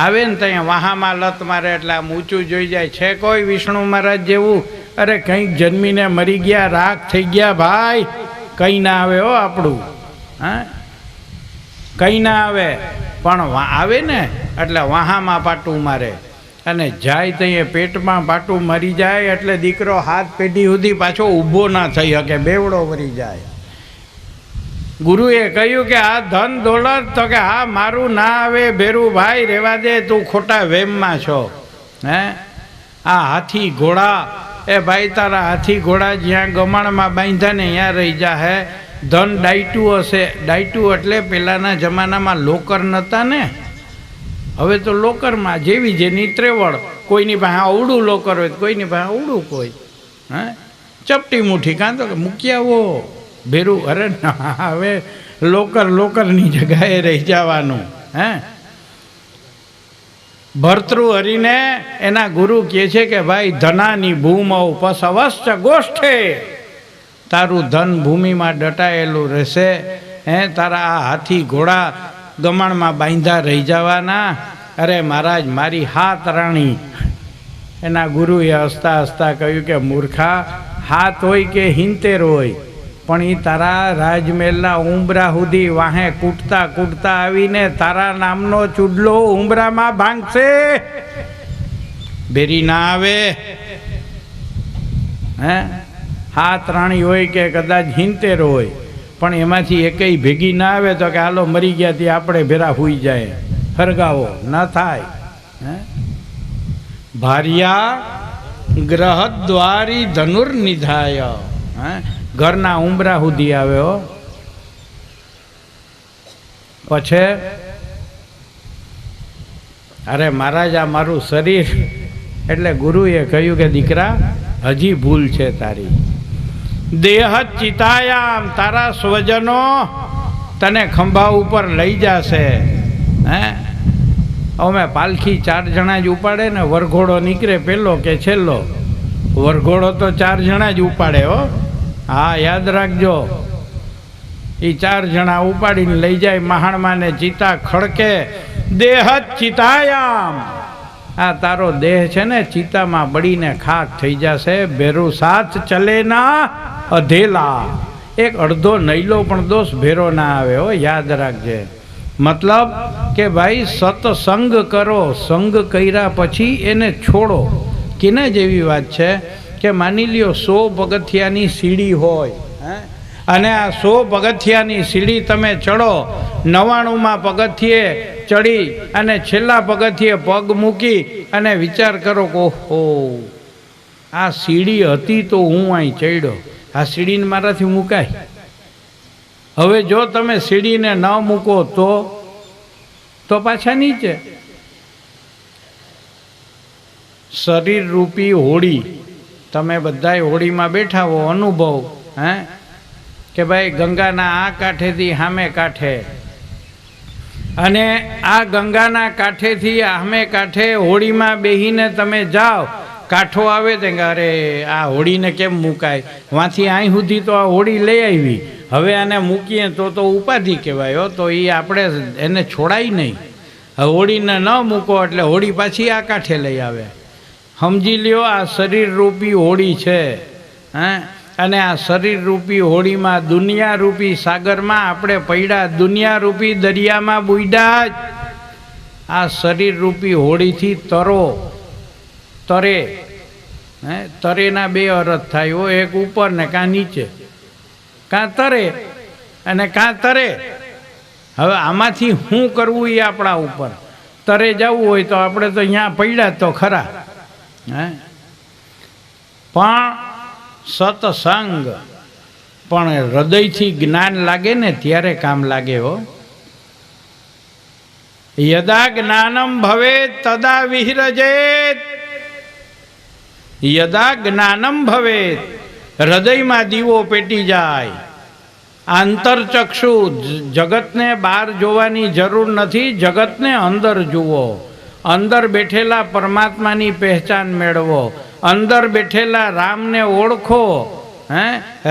આવે ને ત્યાં વાહામાં લત મારે એટલે આમ ઊંચું જોઈ જાય. છે કોઈ વિષ્ણુ મહારાજ જેવું? અરે કંઈક જન્મીને મરી ગયા, રાખ થઈ ગયા ભાઈ, કંઈ ના આવે હો આપણું, હા કંઈ ના આવે. પણ આવે ને એટલે વાહામાં પાટું મારે, અને જાય ત્યાં પેટમાં પાટું મરી જાય એટલે દીકરો હાથ પેઢી સુધી પાછો ઊભો ના થઈ શકે, બેવડો મરી જાય. ગુરુએ કહ્યું કે આ ધન દોલત તો કે હા મારું ના આવે ભેરું ભાઈ, રહેવા દે, તું ખોટા વેમમાં છો. હે આ હાથી ઘોડા, એ ભાઈ તારા હાથી ઘોડા જ્યાં ગમાણમાં બાંધ્યા ને ત્યાં રહી જા. હે ધન ડાયટું હશે, ડાયટું એટલે પહેલાંના જમાનામાં લોકર નહોતા ને, હવે તો લોકરમાં જેવી જેની ત્રેવડ, કોઈની પાસે અવડું લોકર હોય, કોઈની પાસે અવડું, કોઈ હે ચપટી મુઠ્ઠી કાં તો કે મૂકી આવો ભેરું. અરે ના, હવે લોકરની જગ્યાએ રહી જવાનું. હે ભર્તૃહરિને એના ગુરુ કહે છે કે ભાઈ ધનાની ભૂમો પસવશ્ચ ગોષ્ઠે, તારું ધન ભૂમિમાં દટાયેલું રહેશે. હે તારા આ હાથી ઘોડા ગમાણમાં બાંધા રહી જવાના. અરે મહારાજ, મારી હાથ રાણી. એના ગુરુએ હસતા હસતા કહ્યું કે મૂર્ખા, હાથ હોય કે 70 હોય, પણ એ તારા રાજમહેલના ઉંબરા સુધી વાહે કૂટતા કૂટતા આવીને તારા નામનો ચૂડલો ઉંબરામાં ભાંગશે, બેરી ના આવે. હે હાથ રાણી હોય કે કદાચ 70 હોય, પણ એમાંથી એકેય ભેગી ના આવે તો કે હાલો મરી ગયા ત્યાં આપણે ભેરા હોઈ જાય, હરગાવો ના થાય. હે ભાર્યા ગ્રહદ્વારી ધનુર્નિધાય, હે ઘરના ઉંબરા સુધી આવ્યો. પછી અરે મહારાજ આ મારું શરીર, એટલે ગુરુએ કહ્યું કે દીકરા હજી ભૂલ છે તારી. દેહ ચિતાયામ, તારા સ્વજનો તને ખંભા ઉપર લઈ જશે. હે અમે પાલખી 4 જણા જ ઉપાડે ને, વરઘોડો નીકળે પેલો કે છેલ્લો, વરઘોડો તો 4 જણા જ ઉપાડે હો. હા યાદ રાખજો, એ 4 જણા ઉપાડીને લઈ જાય મહાણમાં ને ચિતા ખડકે. દેહ ચિતાયામ, આ તારો દેહ છે ને ચિતામાં બળીને ખાક થઈ જશે. ભેરું સાથ ચલે ના અધેલા, એક અડધો નૈલો પણ દોષ ભેરો ના આવે હો, યાદ રાખજે. મતલબ કે ભાઈ સત્સંગ કરો, સંગ કર્યા પછી એને છોડો. કેના જેવી વાત છે કે માની લ્યો 100 પગથિયાની સીડી હોય, હે અને આ 100 પગથિયાની સીડી તમે ચડો, 99માં પગથિયે ચડી અને છેલ્લા પગથિયે પગ મૂકી અને વિચાર કરો કે ઓહો આ સીડી હતી તો હું અહીં ચડ્યો, આ સીડીને મારાથી મુકાય? હવે જો તમે સીડીને ન મૂકો તો પાછા નીચે. શરીર રૂપી હોળી, તમે બધાય હોળીમાં બેઠા હો, અનુભવ હે કે ભાઈ ગંગાના આ કાંઠેથી સામે કાંઠે અને આ ગંગાના કાંઠેથી આમે કાંઠે હોડીમાં બેહીને તમે જાઓ, કાંઠો આવે તે અરે આ હોડીને કેમ મુકાય, વાંથી અહીં સુધી તો આ હોડી લઈ આવી, હવે આને મૂકીએ તો ઉપાધિ કહેવાય. તો એ આપણે એને છોડાય નહીં. હોડીને ન મૂકો એટલે હોડી પાછી આ કાંઠે લઈ આવે. સમજી લ્યો આ શરીર રૂપી હોડી છે. અને આ શરીર રૂપી હોડીમાં દુનિયા રૂપી સાગરમાં આપણે પડ્યા, દુનિયા રૂપી દરિયામાં બુડ્યા જ. આ શરીર રૂપી હોડીથી તરે. તરેના બે અર્થ થાય હો, એક ઉપર ને કાં નીચે. કાં તરે અને કાં તરે. હવે આમાંથી શું કરવું એ આપણા ઉપર. તરે જવું હોય તો આપણે તો અહીંયા પડ્યા તો ખરા. પણ સત્સંગ પણ હૃદયથી જ્ઞાન લાગે ને ત્યારે કામ લાગે હો. યદા જ્ઞાનમ ભવે તદા વિહરજેત. યદા જ્ઞાનમ ભવે, હૃદયમાં દીવો પેટી જાય. આંતરચક્ષુ, જગતને બહાર જોવાની જરૂર નથી, જગતને અંદર જુઓ. અંદર બેઠેલા પરમાત્માની પહેચાન મેળવો, અંદર બેઠેલા રામને ઓળખો.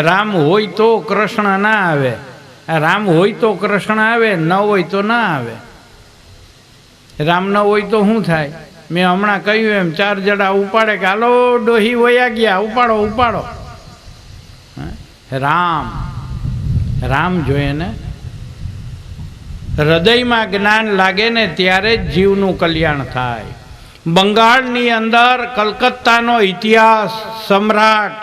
રામ હોય તો કૃષ્ણ ના આવે, રામ હોય તો કૃષ્ણ આવે, ન હોય તો ના આવે. રામ ન હોય તો શું થાય? મેં હમણાં કહ્યું એમ, 4 જણા ઉપાડે કે હાલો ડોહી વયા ગયા, ઉપાડો ઉપાડો. રામ જોઈએ ને. હૃદયમાં જ્ઞાન લાગે ને ત્યારે જ જીવનું કલ્યાણ થાય. બંગાળની અંદર કલકત્તાનો ઇતિહાસ સમ્રાટ,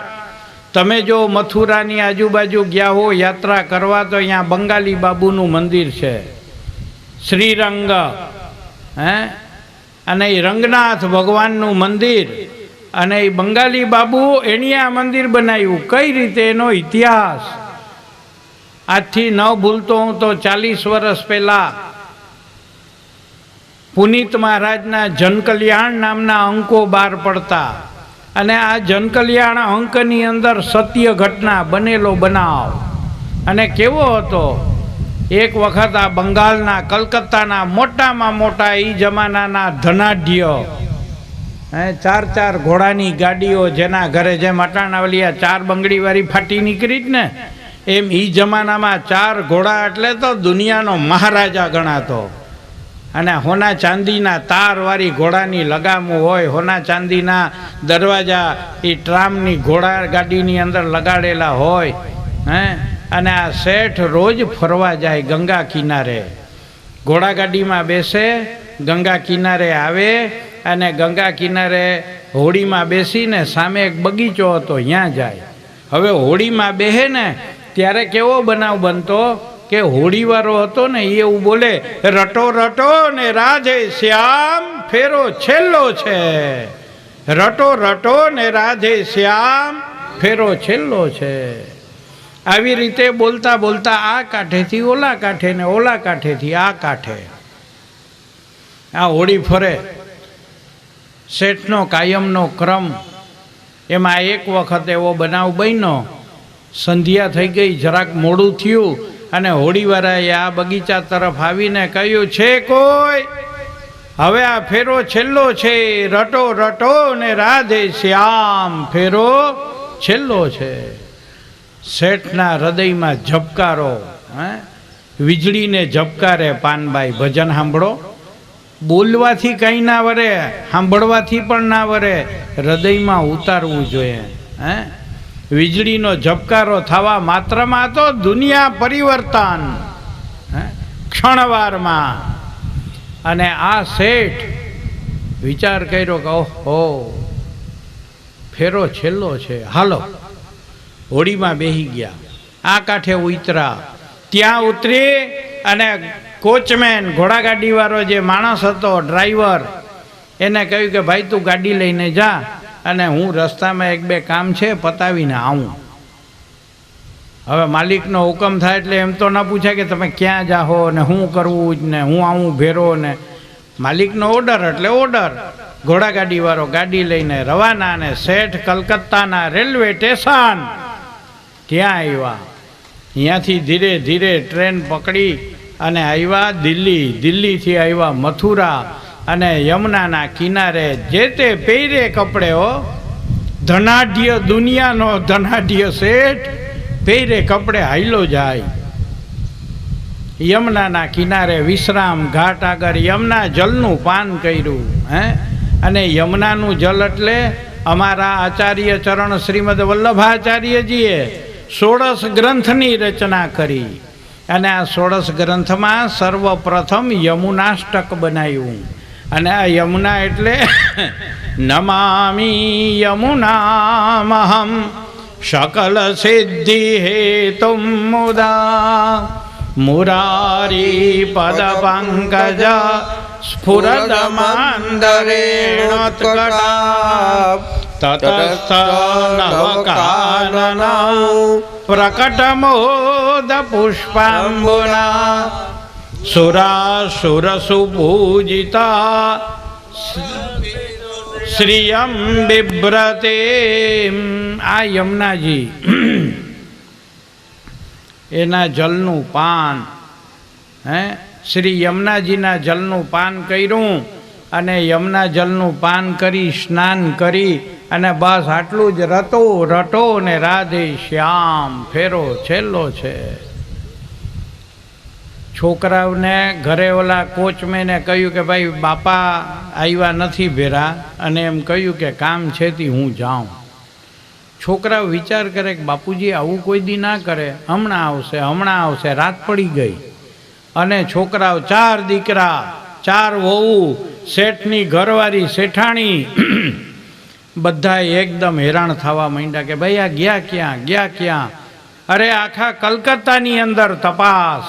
તમે જો મથુરાની આજુબાજુ ગયા હો યાત્રા કરવા તો અહીંયા બંગાળી બાબુનું મંદિર છે, શ્રીરંગ. અને એ રંગનાથ ભગવાનનું મંદિર. અને એ બંગાળી બાબુ એણે આ મંદિર બનાવ્યું. કઈ રીતે એનો ઇતિહાસ આજથી ન ભૂલતો હું તો 40 વર્ષ પહેલાં પુનિત મહારાજના જનકલ્યાણ નામના અંકો બહાર પડતા. અને આ જનકલ્યાણ અંકની અંદર સત્ય ઘટના બનેલો બનાવ. અને કેવો હતો, એક વખત આ બંગાળના કલકત્તાના મોટામાં મોટા એ જમાનાના ધનાઢ્ય, 4 ઘોડાની ગાડીઓ, જેના ઘરે જેમ અટાણાવલી 4 બંગડીવાળી ફાટી નીકળી જ ને, એમ એ જમાનામાં 4 ઘોડા એટલે તો દુનિયાનો મહારાજા ગણાતો. અને હોના ચાંદીના તારવાળી ઘોડાની લગામો હોય, હોના ચાંદીના દરવાજા એ ટ્રામની ઘોડા ગાડીની અંદર લગાડેલા હોય. અને આ શેઠ રોજ ફરવા જાય ગંગા કિનારે, ઘોડાગાડીમાં બેસે, ગંગા કિનારે આવે. અને ગંગા કિનારે હોડીમાં બેસીને સામે એક બગીચો હતો, ત્યાં જાય. હવે હોડીમાં બેહે ને ત્યારે કેવો બનાવ બનતો કે હોડીવાળો હતો ને એ એવું બોલે, રટો રટો ને રાધે શ્યામ ફેરો છેલ્લો છે. રટો રટો ને રાધે શ્યામ ફેરો છેલ્લો છે. આવી રીતે બોલતા બોલતા આ કાંઠેથી ઓલા કાંઠે ને ઓલા કાંઠેથી આ કાંઠે આ હોડી ફરે. શેઠનો કાયમનો ક્રમ. એમાં એક વખત એવો બનાવ બન્યો, સંધ્યા થઈ ગઈ, જરાક મોડું થયું, અને હોડીવાળાએ આ બગીચા તરફ આવીને કહ્યું, છે કોઈ? હવે આ ફેરો છેલ્લો છે, રટો રટો ને રાધે શ્યામ ફેરો છેલ્લો છે. શેઠના હૃદયમાં ઝબકારો, વીજળીને ઝબકારે. પાનબાઈ ભજન સાંભળો. બોલવાથી કંઈ ના વરે, સાંભળવાથી પણ ના વરે, હૃદયમાં ઉતારવું જોઈએ. વીજળીનો ઝબકારો થવા માત્રમાં તો દુનિયા પરિવર્તન ક્ષણવારમાં. અને આ શેઠ વિચાર કર્યો કે ઓહો ફેરો છેલ્લો છે, હાલો. હોડીમાં બેસી ગયા, આ કાંઠે ઉતરા. ત્યાં ઉતરી અને કોચમેન, ઘોડાગાડીવાળો જે માણસ હતો, ડ્રાઈવર, એને કહ્યું કે ભાઈ તું ગાડી લઈને જા અને હું રસ્તામાં 1-2 કામ છે પતાવીને આવું. હવે માલિકનો હુકમ થાય એટલે એમ તો ન પૂછાય કે તમે ક્યાં જાહો ને શું કરવું જ ને હું આવું ભેરો ને. માલિકનો ઓર્ડર એટલે ઓર્ડર. ઘોડાગાડીવાળો ગાડી લઈને રવાના. ને શેઠ કલકત્તાના રેલવે સ્ટેશન ત્યાં આવ્યા. અહીંયાથી ધીરે ધીરે ટ્રેન પકડી અને આવ્યા દિલ્હીથી આવ્યા મથુરા, અને યમુનાના કિનારે જે તે પહેરે કપડે ધનાઢ્ય દુનિયાનો ધનાઢ્ય શેઠ પહેરે કપડે હાઈલો જાય. યમુનાના કિનારે વિશ્રામ ઘાટ આગળ યમુના જલનું પાન કર્યું. અને યમુનાનું જલ એટલે અમારા આચાર્ય ચરણ શ્રીમદ વલ્લભાચાર્યજીએ 16 ગ્રંથની રચના કરી. અને આ 16 ગ્રંથમાં સર્વપ્રથમ યમુનાષ્ટક બનાવ્યું. અને આ યમુના એટલે નમામી યમુનામહં શકલ સિદ્ધિ હેતુમ મુદા મુરારી પદ પંકજ સ્ફુરદ માંદરેણોત્કટા તતસ્થ નવકાનન પ્રકટમોદ પુષ્પાંબુના સુરાસુરસુપૂજિતા શ્રિયં બિભ્રતે. આ યમુનાજી એના જલનું પાન, શ્રી યમુનાજીના જલનું પાન કર્યું. અને યમુના જલનું પાન કરી સ્નાન કરી અને બસ આટલું જ રટો ને રાધે શ્યામ ફેરો છેલ્લો છે. છોકરાઓને ઘરે ઓલા કોચમેને કહ્યું કે ભાઈ બાપા આવ્યા નથી ભેરા, અને એમ કહ્યું કે કામ છે તે હું જાઉં. છોકરાઓ વિચાર કરે કે બાપુજી આવું કોઈ દી ના કરે, હમણાં આવશે. રાત પડી ગઈ અને છોકરાઓ 4 દીકરા 4 વહુ, શેઠની ઘરવાળી શેઠાણી બધા એકદમ હેરાન થવા માંડ્યા કે ભાઈ આ ગયા ક્યાં. અરે આખા કલકત્તાની અંદર તપાસ,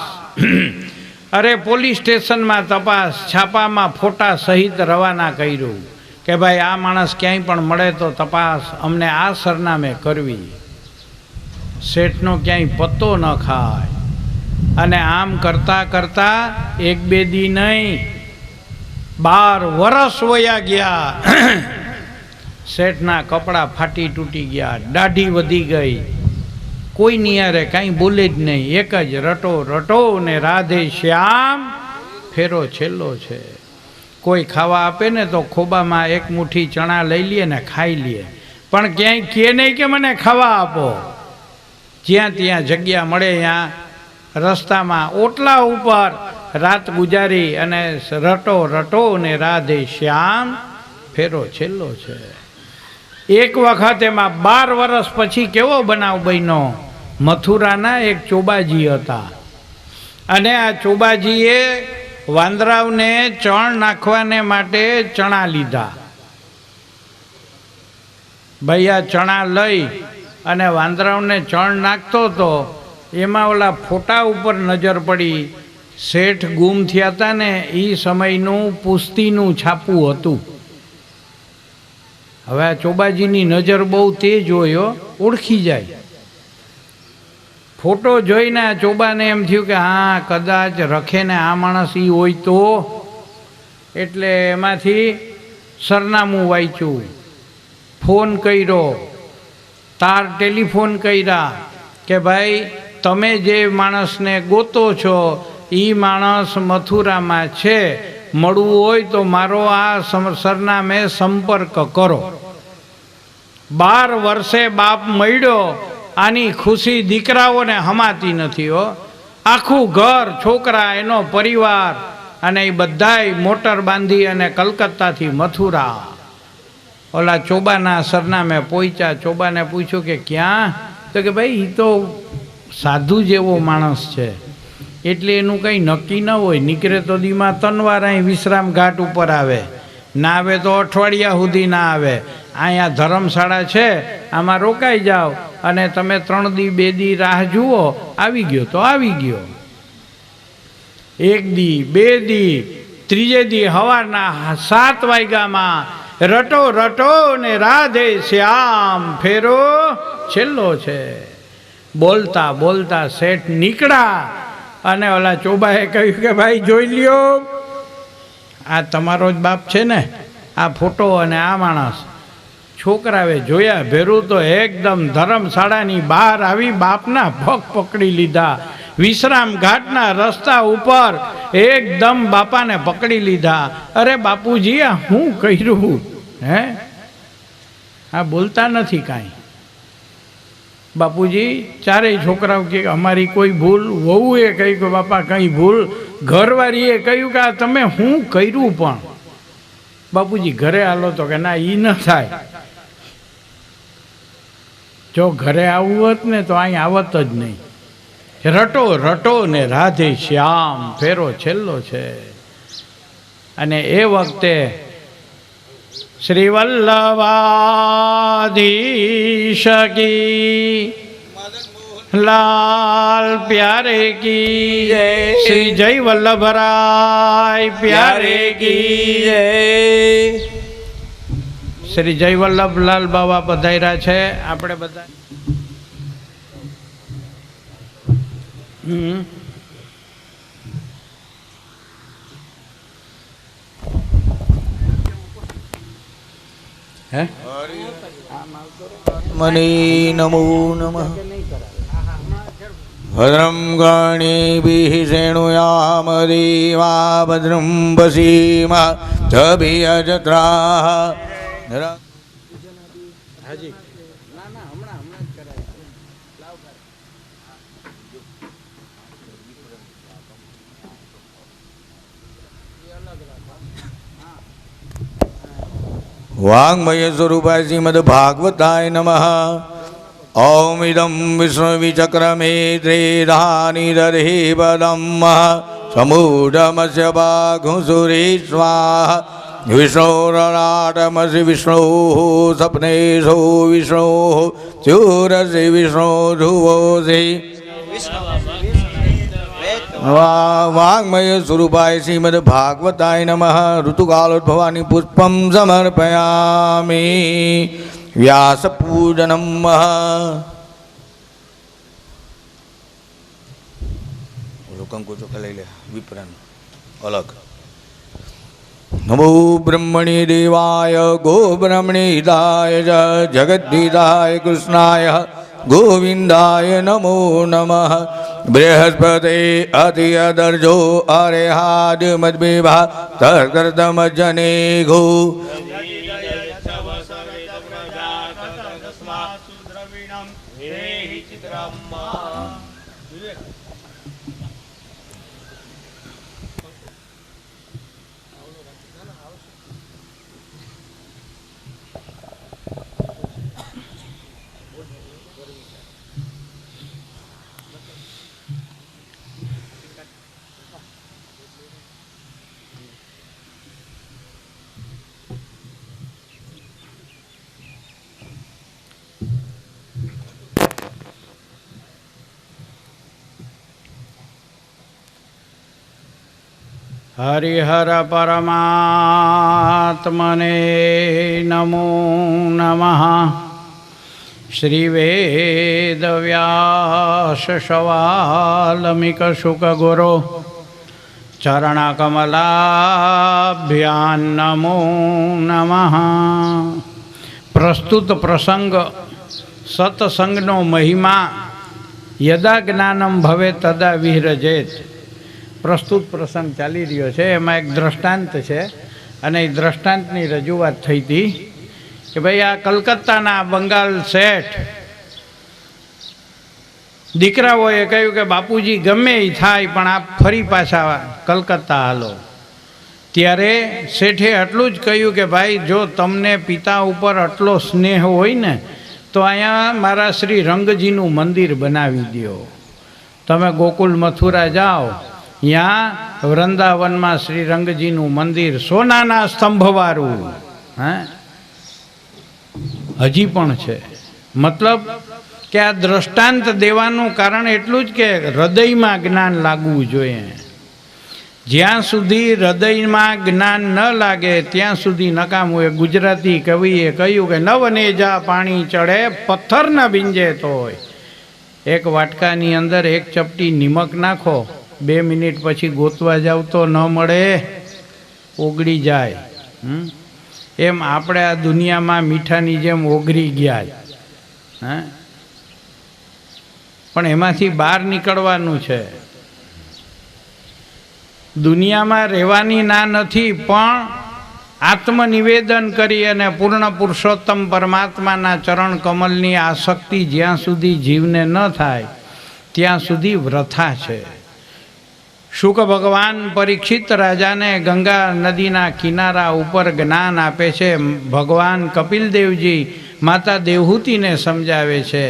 અરે પોલીસ સ્ટેશનમાં તપાસ, છાપામાં ફોટા સહિત રવાના કર્યું કે ભાઈ આ માણસ ક્યાંય પણ મળે તો તપાસ અમને આ સરનામે કરવી, શેઠનો ક્યાંય પત્તો ન ખાય. અને આમ કરતાં કરતાં 1-2 દી નહીં, 12 વર્ષ વયા ગયા. શેઠના કપડાં ફાટી તૂટી ગયા, દાઢી વધી ગઈ, કોઈ નિયારે કાંઈ બોલે જ નહીં, એક જ રટો ને રાધે શ્યામ ફેરો છેલ્લો છે. કોઈ ખાવા આપે ને તો ખોબામાં 1 મુઠ્ઠી ચણા લઈ લે ને ખાઈ લે, પણ ક્યાંય કહે નહીં કે મને ખાવા આપો. જ્યાં ત્યાં જગ્યા મળે ત્યાં રસ્તામાં ઓટલા ઉપર રાત ગુજારી અને રટો ને રાધે શ્યામ ફેરો છેલ્લો છે. એક વખત એમાં 12 વર્ષ પછી કેવો બનાવ બન્યો. મથુરાના એક ચોબાજી હતા, અને આ ચોબાજીએ વાંદરાવને ચણ નાખવાને માટે ચણા લીધા. ભાઈ આ ચણા લઈ અને વાંદરાવને ચણ નાખતો હતો, એમાં ઓલા ફોટા ઉપર નજર પડી. શેઠ ગુમ થયા હતા ને એ સમયનું પુસ્તીનું છાપું હતું. હવે આ ચોબાજીની નજર બહુ તેજ હોય, ઓળખી જાય. ફોટો જોઈને આ ચોબાને એમ થયું કે હા કદાચ રખે ને આ માણસ એ હોય તો. એટલે એમાંથી સરનામું વાંચ્યું, ફોન કર્યો, તાર ટેલિફોન કર્યા કે ભાઈ તમે જે માણસને ગોતો છો એ માણસ મથુરામાં છે, મળવું હોય તો મારો આ સરનામે સંપર્ક કરો. 12 વર્ષે બાપ મળ્યો, આની ખુશી દીકરાઓને હમાતી નથી હો. આખું ઘર, છોકરા, એનો પરિવાર અને એ બધાય મોટર બાંધી અને કલકત્તાથી મથુરા ઓલા ચોબાના સરનામે પહોંચ્યા. ચોબાને પૂછ્યું કે ક્યાં? તો કે ભાઈ એ તો સાધુ જેવો માણસ છે, એટલે એનું કંઈ નક્કી ન હોય. નીકળે તો દીમાં 3 વાર અહીં વિશ્રામ ઘાટ ઉપર આવે, ના આવે તો અઠવાડિયા સુધી ના આવે. અહીંયા ધર્મશાળા છે, આમાં રોકાઈ જાઓ અને તમે 3 દી 2 દી રાહ જુઓ, આવી ગયો તો આવી ગયો. 1 દી 2 દી, 3જે દી સવારના 7 વાગ્યામાં રટો ને રાધે શ્યામ ફેરો છેલ્લો છે. બોલતા બોલતા શેઠ નીકળ્યા અને ઓલા ચોબાએ કહ્યું કે ભાઈ જોઈ લ્યો, આ તમારો જ બાપ છે ને, આ ફોટો અને આ માણસ. છોકરાએ જોયા ભેરું તો એકદમ ધર્મશાળાની બહાર આવી બાપના પગ પકડી લીધા વિશ્રામ ઘાટના રસ્તા ઉપર એકદમ બાપાને પકડી લીધા. અરે બાપુજી આ હું કર્યું? હે આ બોલતા નથી કાંઈ. બાપુજી ચારેય છોકરાઓ કે અમારી કોઈ ભૂલ. વહુએ કહ્યું કે બાપા કંઈ ભૂલ. ઘરવાળીએ કહ્યું કે આ તમે શું કર્યું? પણ બાપુજી ઘરે હાલો તો કે ના એ ન થાય. જો ઘરે આવવું હોત ને તો અહીં આવત જ નહીં. રટો રટો ને રાધે શ્યામ ફેરો છેલ્લો છે. અને એ વખતે શ્રી વલ્લભાધીશ કી લાલ પ્યારે કી જય. શ્રી જય વલ્લભરાય પ્યારે કી જય. શ્રી જય વલ્લભલાલ બાબા પધાર્યા છે. આપણે બધા હે મને નમો નમઃ. ભદ્રમ ગણેભિઃ શૃણુયામ દેવા ભદ્રમ પશ્યેમા જત્રાઃ. હાજી ના ના હમણાં જ કરાય. વાङ्मय स्वरूपाय श्रीमद् भागवताय नमः. ओम इदं विष्णुविचक्रमे त्रिधानि दर्हि पदम् समूढमस्य बाघुसुरे स्वाहा. विष्णोरनाटमसि विष्णोः सप्नेशो विष्णोः चूरसि विष्णो ध्रुवोऽसि. वाङ्मय स्वरूपाय श्रीमद् भागवताय नमः. ऋतुकालोद्भवानि पुष्पं समर्पयामि. व्यासपूजनम्. કંકુ ચોખ્ખા લઈ લે વિપ્રાનું અલગ. નમો બ્રહ્મણે દેવાય ગો બ્રહ્મણે હિતાય જગદ્ધિતાય કૃષ્ણાય ગોવિંદાય નમો નમઃ. બૃહસ્પતે અતિયદર્જો અરેહાદ મદ્ભિભા તર્કર્તમ જને ઘો. હરિહર પરમાત્મને નમો નમઃ. શ્રી વેદવ્યાસ શવાલ્મીક શુક ગુરો ચરણકમલાભ્યાન નમો નમઃ. પ્રસ્તુત પ્રસંગ સત્સંગનો મહિમા યદા જ્ઞાનમ ભવે તદા વિહરજેત. પ્રસ્તુત પ્રસંગ ચાલી રહ્યો છે. એમાં એક દ્રષ્ટાંત છે અને એ દ્રષ્ટાંતની રજૂઆત થઈ હતી કે ભાઈ આ કલકત્તાના બંગાળ શેઠ દીકરાઓએ કહ્યું કે બાપુજી ગમે એ થાય પણ આપ ફરી પાછા કલકત્તા હાલો. ત્યારે શેઠે આટલું જ કહ્યું કે ભાઈ જો તમને પિતા ઉપર આટલો સ્નેહ હોય ને તો અહીંયા મારા શ્રી રંગજીનું મંદિર બનાવી દો. તમે ગોકુલ મથુરા જાઓ, ત્યાં વૃંદાવનમાં શ્રી રંગજીનું મંદિર સોનાના સ્તંભવાળું હજી પણ છે. મતલબ કે આ દ્રષ્ટાંત દેવાનું કારણ એટલું જ કે હૃદયમાં જ્ઞાન લાગવું જોઈએ. જ્યાં સુધી હૃદયમાં જ્ઞાન ન લાગે ત્યાં સુધી નકામું. એ ગુજરાતી કવિએ કહ્યું કે નવનેજા પાણી ચડે પથ્થર ન ભીંજે તોય. એક વાટકાની અંદર એક ચપટી નિમક નાખો, 2 મિનિટ પછી ગોતવા જાવ તો ન મળે, ઓગળી જાય. એમ આપણે આ દુનિયામાં મીઠાની જેમ ઓગળી ગયા. પણ એમાંથી બહાર નીકળવાનું છે. દુનિયામાં રહેવાની ના નથી, પણ આત્મનિવેદન કરી અને પૂર્ણ પુરુષોત્તમ પરમાત્માના ચરણ કમલની આસક્તિ જ્યાં સુધી જીવને ન થાય ત્યાં સુધી વ્રથા છે. શુક ભગવાન પરીક્ષિત રાજાને ગંગા નદીના કિનારા ઉપર જ્ઞાન આપે છે. ભગવાન કપિલદેવજી માતા દેવહૂતિને સમજાવે છે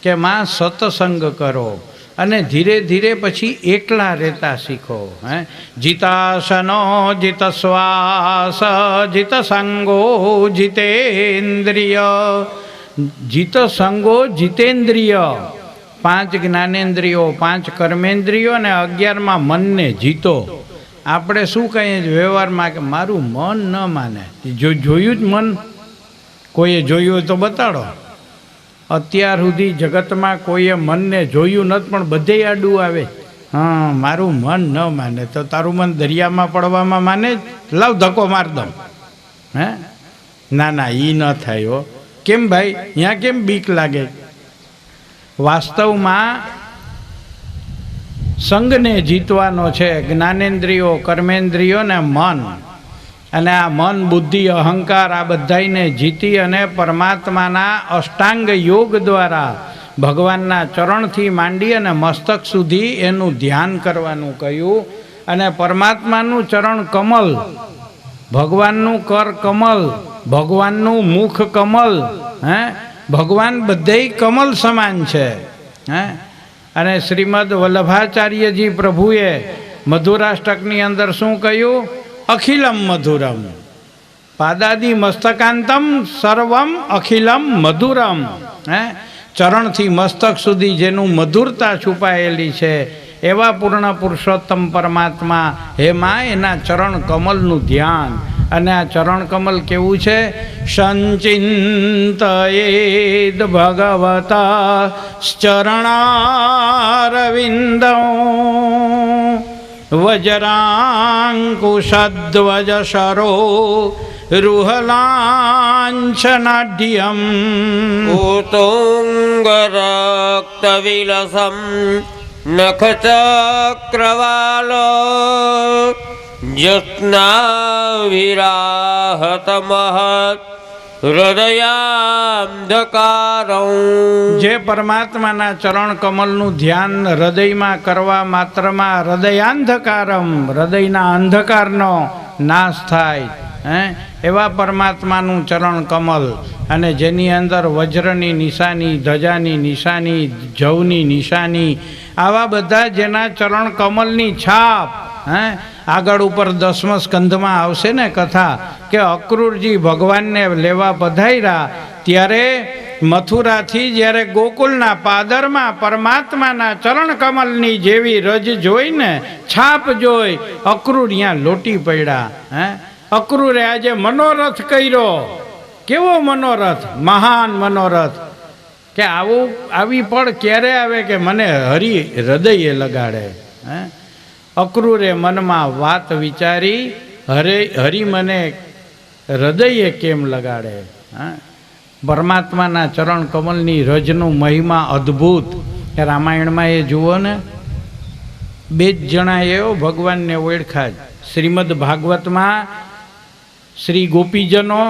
કે માં સત્સંગ કરો અને ધીરે ધીરે પછી એકલા રહેતા શીખો. જીતાસનો જીત શ્વાસ જીત સંગો જીતેન્દ્રિય. જીત સંગો જીતેન્દ્રિય, 5 જ્ઞાનેન્દ્રિયો, 5 કર્મેન્દ્રિયો અને 11માં મનને જીતો. આપણે શું કહીએ વ્યવહારમાં કે મારું મન ન માને. જોયું જ મન કોઈએ જોયું હોય તો બતાડો. અત્યાર સુધી જગતમાં કોઈએ મનને જોયું નથી, પણ બધે આડું આવે. હા, મારું મન ન માને તો તારું મન દરિયામાં પડવામાં માને જ. લાવ ધક્કો માર દઉં. હે ના ના, એ ન થાય હો. કેમ ભાઈ, અહીંયા કેમ બીક લાગે? વાસ્તવમાં સંગને જીતવાનો છે, જ્ઞાનેન્દ્રિયો, કર્મેન્દ્રિયો ને મન. અને આ મન, બુદ્ધિ, અહંકાર આ બધાને જીતી અને પરમાત્માના અષ્ટાંગ યોગ દ્વારા ભગવાનના ચરણથી માંડી અને મસ્તક સુધી એનું ધ્યાન કરવાનું કહ્યું. અને પરમાત્માનું ચરણ કમલ, ભગવાનનું કર કમલ, ભગવાનનું મુખ કમલ. ભગવાન બધેય કમલ સમાન છે. અને શ્રીમદ વલ્લભાચાર્યજી પ્રભુએ મધુરાષ્ટકની અંદર શું કહ્યું? અખિલમ મધુરમ પાદાદી મસ્તકાંતમ સર્વમ અખિલમ મધુરમ. ચરણથી મસ્તક સુધી જેનું મધુરતા છુપાયેલી છે એવા પૂર્ણ પુરુષોત્તમ પરમાત્મા હે માં, એના ચરણ કમલનું ધ્યાન. અને આ ચરણ કમલ કેવું છે? સંચિંતયેદ ભગવતા ચરણારવિંદો વજરાંકુશધ્વજ શરો રૂહલાંછનાઢ્યમ ઉતુંગરક્તવિલસમ નખચક્રવાલ જ્યોત્સ્નાવિરાહતમહત હૃદયાંધકારં. જે પરમાત્માના ચરણ કમલનું ધ્યાન હૃદયમાં કરવા માત્રમાં હૃદયાંધકારમ, હૃદયના અંધકારનો નાશ થાય. એવા પરમાત્માનું ચરણ કમલ. અને જેની અંદર વજ્રની નિશાની, ધજાની નિશાની, જવની નિશાની, આવા બધા જેના ચરણ કમલની છાપ. આગળ ઉપર 10મા સ્કંધમાં આવશે ને કથા કે અક્રૂરજી ભગવાનને લેવા પધાર્યા ત્યારે મથુરાથી જ્યારે ગોકુલના પાદરમાં પરમાત્માના ચરણ કમલની જેવી રજ જોઈને, છાપ જોઈ, અક્રૂર અહીંયા લોટી પડ્યા. અક્રૂરે આજે મનોરથ કર્યો. કેવો મનોરથ? મહાન મનોરથ. કે આવી પળ ક્યારે આવે કે મને હરિ હૃદયે લગાડે. અક્રૂરે મનમાં વાત વિચારી, હરિ મને હૃદયે કેમ લગાડે? પરમાત્માના ચરણ કમલની રજનું મહિમા અદ્ભુત. રામાયણમાં એ જુઓ ને, 2 જ જણા એવો ભગવાનને ઓળખા જ. શ્રીમદ ભાગવતમાં શ્રી ગોપીજનો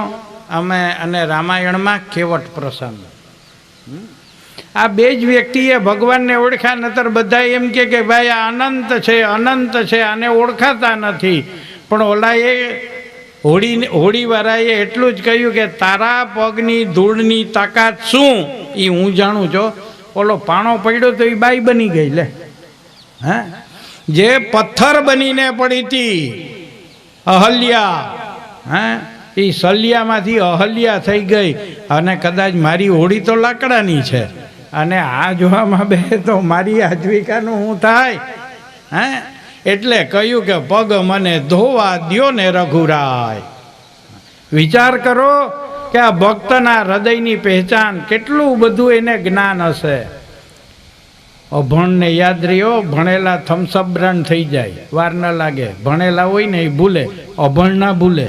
અને રામાયણમાં કેવટ પ્રસંગ. આ 2 જ વ્યક્તિએ ભગવાનને ઓળખ્યા. નતર બધા એમ કે ભાઈ આ અનંત છે, અનંત છે, આને ઓળખાતા નથી. પણ ઓલાએ હોળીવાળાએ એટલું જ કહ્યું કે તારા પગની ધૂળની તાકાત શું એ હું જાણું છું. ઓલો પાણો પડ્યો તો એ બાઈ બની ગઈ. લે, જે પથ્થર બનીને પડી હતી અહલ્યા, એ સલિયામાંથી અહલ્યા થઈ ગઈ. અને કદાચ મારી હોળી તો લાકડાની છે અને આ જોવામાં બે તો મારી આજીવિકાનું શું થાય? એટલે કહ્યું કે પગ મને ધોવા દ્યો ને રઘુરાય. વિચાર કરો કે આ ભક્તના હૃદયની પહેચાન કેટલું બધું એને જ્ઞાન હશે. અભણને યાદ રહ્યો, ભણેલા થમ્સઅપ બ્રાન્ડ થઈ જાય, વાર ન લાગે. ભણેલા હોય ને એ ભૂલે, અભણ ના ભૂલે.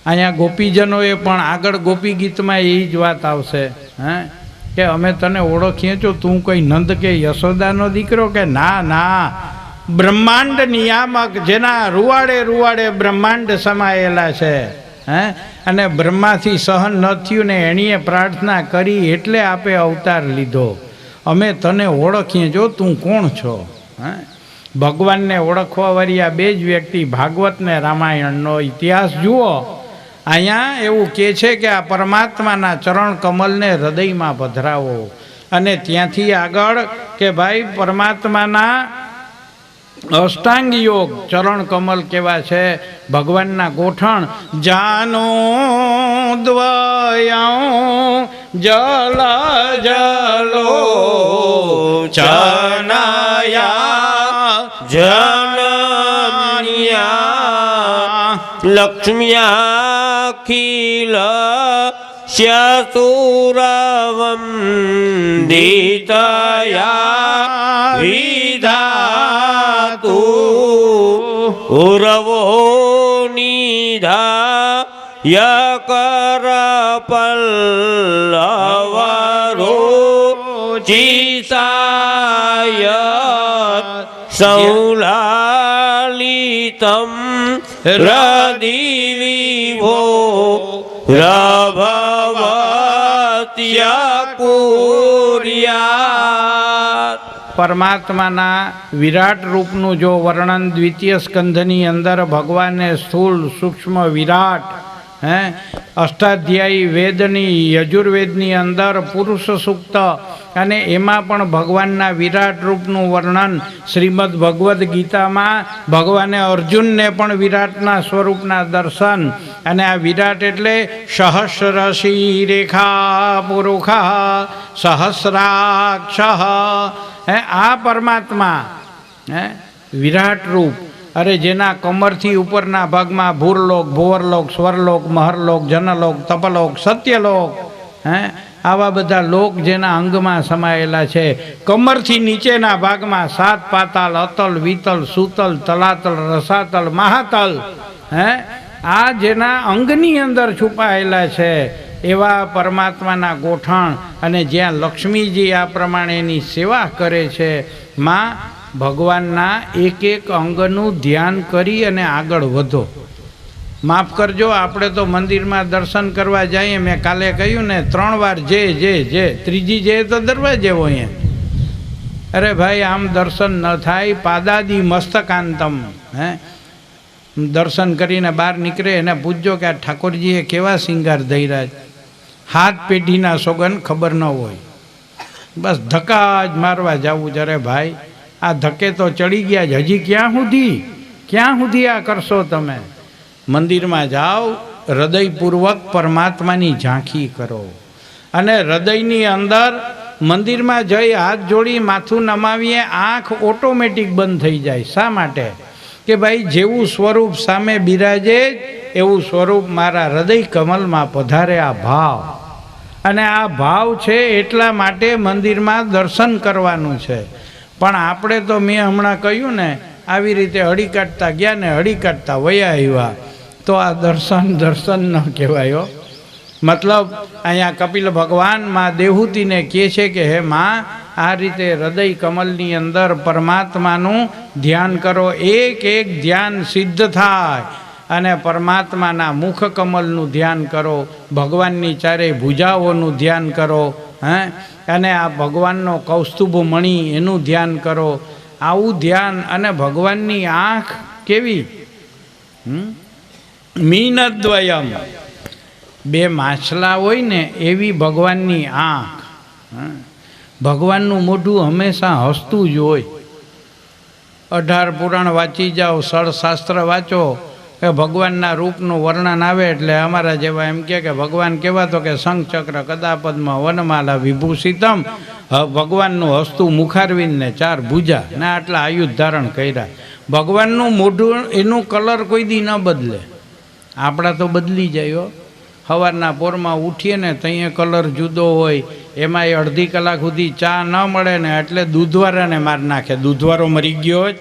અહીંયા ગોપીજનોએ પણ આગળ ગોપી ગીતમાં એ જ વાત આવશે. કે અમે તને ઓળખીએ છો, તું કોઈ નંદ કે યશોદાનો દીકરો? કે ના ના, બ્રહ્માંડ નિયામક, જેના રૂવાડે રૂવાડે બ્રહ્માંડ સમાયેલા છે. હે, અને બ્રહ્માથી સહન ન થયું ને એણીએ પ્રાર્થના કરી એટલે આપે અવતાર લીધો. અમે તને ઓળખીએ જો, તું કોણ છો? હે, ભગવાનને ઓળખવાવાળી આ બે જ વ્યક્તિ, ભાગવત ને રામાયણનો ઇતિહાસ જુઓ. અહીંયા એવું કહે છે કે આ પરમાત્માના ચરણ કમલને હૃદયમાં પધરાવો, અને ત્યાંથી આગળ કે ભાઈ પરમાત્માના અષ્ટાંગ યોગ ચરણ કમલ કેવા છે, ભગવાનના ગોઠણ. જાનો દ્વયં જલ જલો ચનયા જનન્યા લક્ષ્મ્યાખિલ શતુરવંદિતયા વિધાતુ ઉરવો નિધા યકરપલ્લવરો ચિતાય સૌલાલિતમ રદિવિભો પ્રભવત્યકુર્યાત. પરમાત્માના વિરાટ રૂપનું જો વર્ણન દ્વિતીય સ્કંધની અંદર ભગવાનને સ્થૂળ સૂક્ષ્મ વિરાટ, અષ્ટાધ્યાયી વેદની યજુર્વેદની અંદર પુરુષ સૂક્ત, અને એમાં પણ ભગવાનના વિરાટ રૂપનું વર્ણન. શ્રીમદ ભગવદ્ ગીતામાં ભગવાને અર્જુનને પણ વિરાટના સ્વરૂપના દર્શન. અને આ વિરાટ એટલે સહસ્રશિ રેખા પુરુષા સહસ્રાક્ષ. આ પરમાત્મા વિરાટ રૂપ, અરે જેના કમરથી ઉપરના ભાગમાં ભૂરલોક, ભુવરલોક, સ્વરલોક, મહરલોક, જનલોક, તપલોક, સત્યલોક, આવા બધા લોક જેના અંગમાં સમાયેલા છે. કમરથી નીચેના ભાગમાં સાત પાતાલ, અતલ, વિતલ, સુતલ, તલાતલ, રસાતલ, મહાતલ, આ જેના અંગની અંદર છુપાયેલા છે એવા પરમાત્માના ગોઠણ. અને જ્યાં લક્ષ્મીજી આ પ્રમાણેની સેવા કરે છે, માં ભગવાનના એક એક અંગનું ધ્યાન કરી અને આગળ વધો. માફ કરજો, આપણે તો મંદિરમાં દર્શન કરવા જઈએ, મેં કાલે કહ્યું ને 3 વાર જે ત્રીજી જે તો દરવાજે હોય. અરે ભાઈ, આમ દર્શન ન થાય. પાદાદી મસ્તકાંતમ, દર્શન કરીને બહાર નીકળે એને પૂછજો કે આ ઠાકોરજીએ કેવા શિંગાર ધર્યા, હાથ પેઢીના સોગન ખબર ન હોય, બસ ધક્કા જ મારવા જવું. જરે ભાઈ, આ ધક્કે તો ચડી ગયા જ, હજી ક્યાં સુધી આ કરશો તમે? મંદિરમાં જાઓ, હૃદયપૂર્વક પરમાત્માની ઝાંખી કરો, અને હૃદયની અંદર મંદિરમાં જઈ હાથ જોડી માથું નમાવીએ, આંખ ઓટોમેટિક બંધ થઈ જાય. શા માટે? કે ભાઈ જેવું સ્વરૂપ સામે બિરાજે એવું સ્વરૂપ મારા હૃદય કમલમાં પધારે. આ ભાવ, અને આ ભાવ છે એટલા માટે મંદિરમાં દર્શન કરવાનું છે. પણ આપણે તો મેં હમણાં કહ્યું ને, આવી રીતે હળી કાઢતા ગયા ને હળી કાઢતા વયા આવ્યા, તો આ દર્શન ન કહેવાય. મતલબ અહીંયા કપિલ ભગવાન માં દેહૂતીને કહે છે કે હે માં, આ રીતે હૃદય કમલની અંદર પરમાત્માનું ધ્યાન કરો, એક એક ધ્યાન સિદ્ધ થાય. અને પરમાત્માના મુખ કમલનું ધ્યાન કરો, ભગવાનની ચારે ભુજાઓનું ધ્યાન કરો, અને આ ભગવાનનો કૌસ્તુભ મણિ એનું ધ્યાન કરો. આવું ધ્યાન, અને ભગવાનની આંખ કેવી, મીનદ્વયમ, 2 માછલા હોય ને એવી ભગવાનની આંખ. ભગવાનનું મોઢું હંમેશા હસતું જ હોય. 18 પુરાણ વાંચી જાઓ, 16 શાસ્ત્ર વાંચો, કે ભગવાનના રૂપનું વર્ણન આવે એટલે અમારા જેવા એમ કે ભગવાન કેવા, તો કે શંખ ચક્ર કદાપદ્મ વનમાલા વિભૂષિતમ. ભગવાનનું હસતું મુખારવિંદને 4 ભુજા ને આટલા આયુધ ધારણ કર્યા. ભગવાનનું મોઢું એનું કલર કોઈ દી ન બદલે. આપણા તો બદલી જાય. સવારના પોરમાં ઉઠીએ ને ત્યાં કલર જુદો હોય, એમાં 1/2 કલાક સુધી ચા ન મળે ને એટલે દૂધવાળાને મારી નાખે. દૂધવાળો મરી ગયો હોય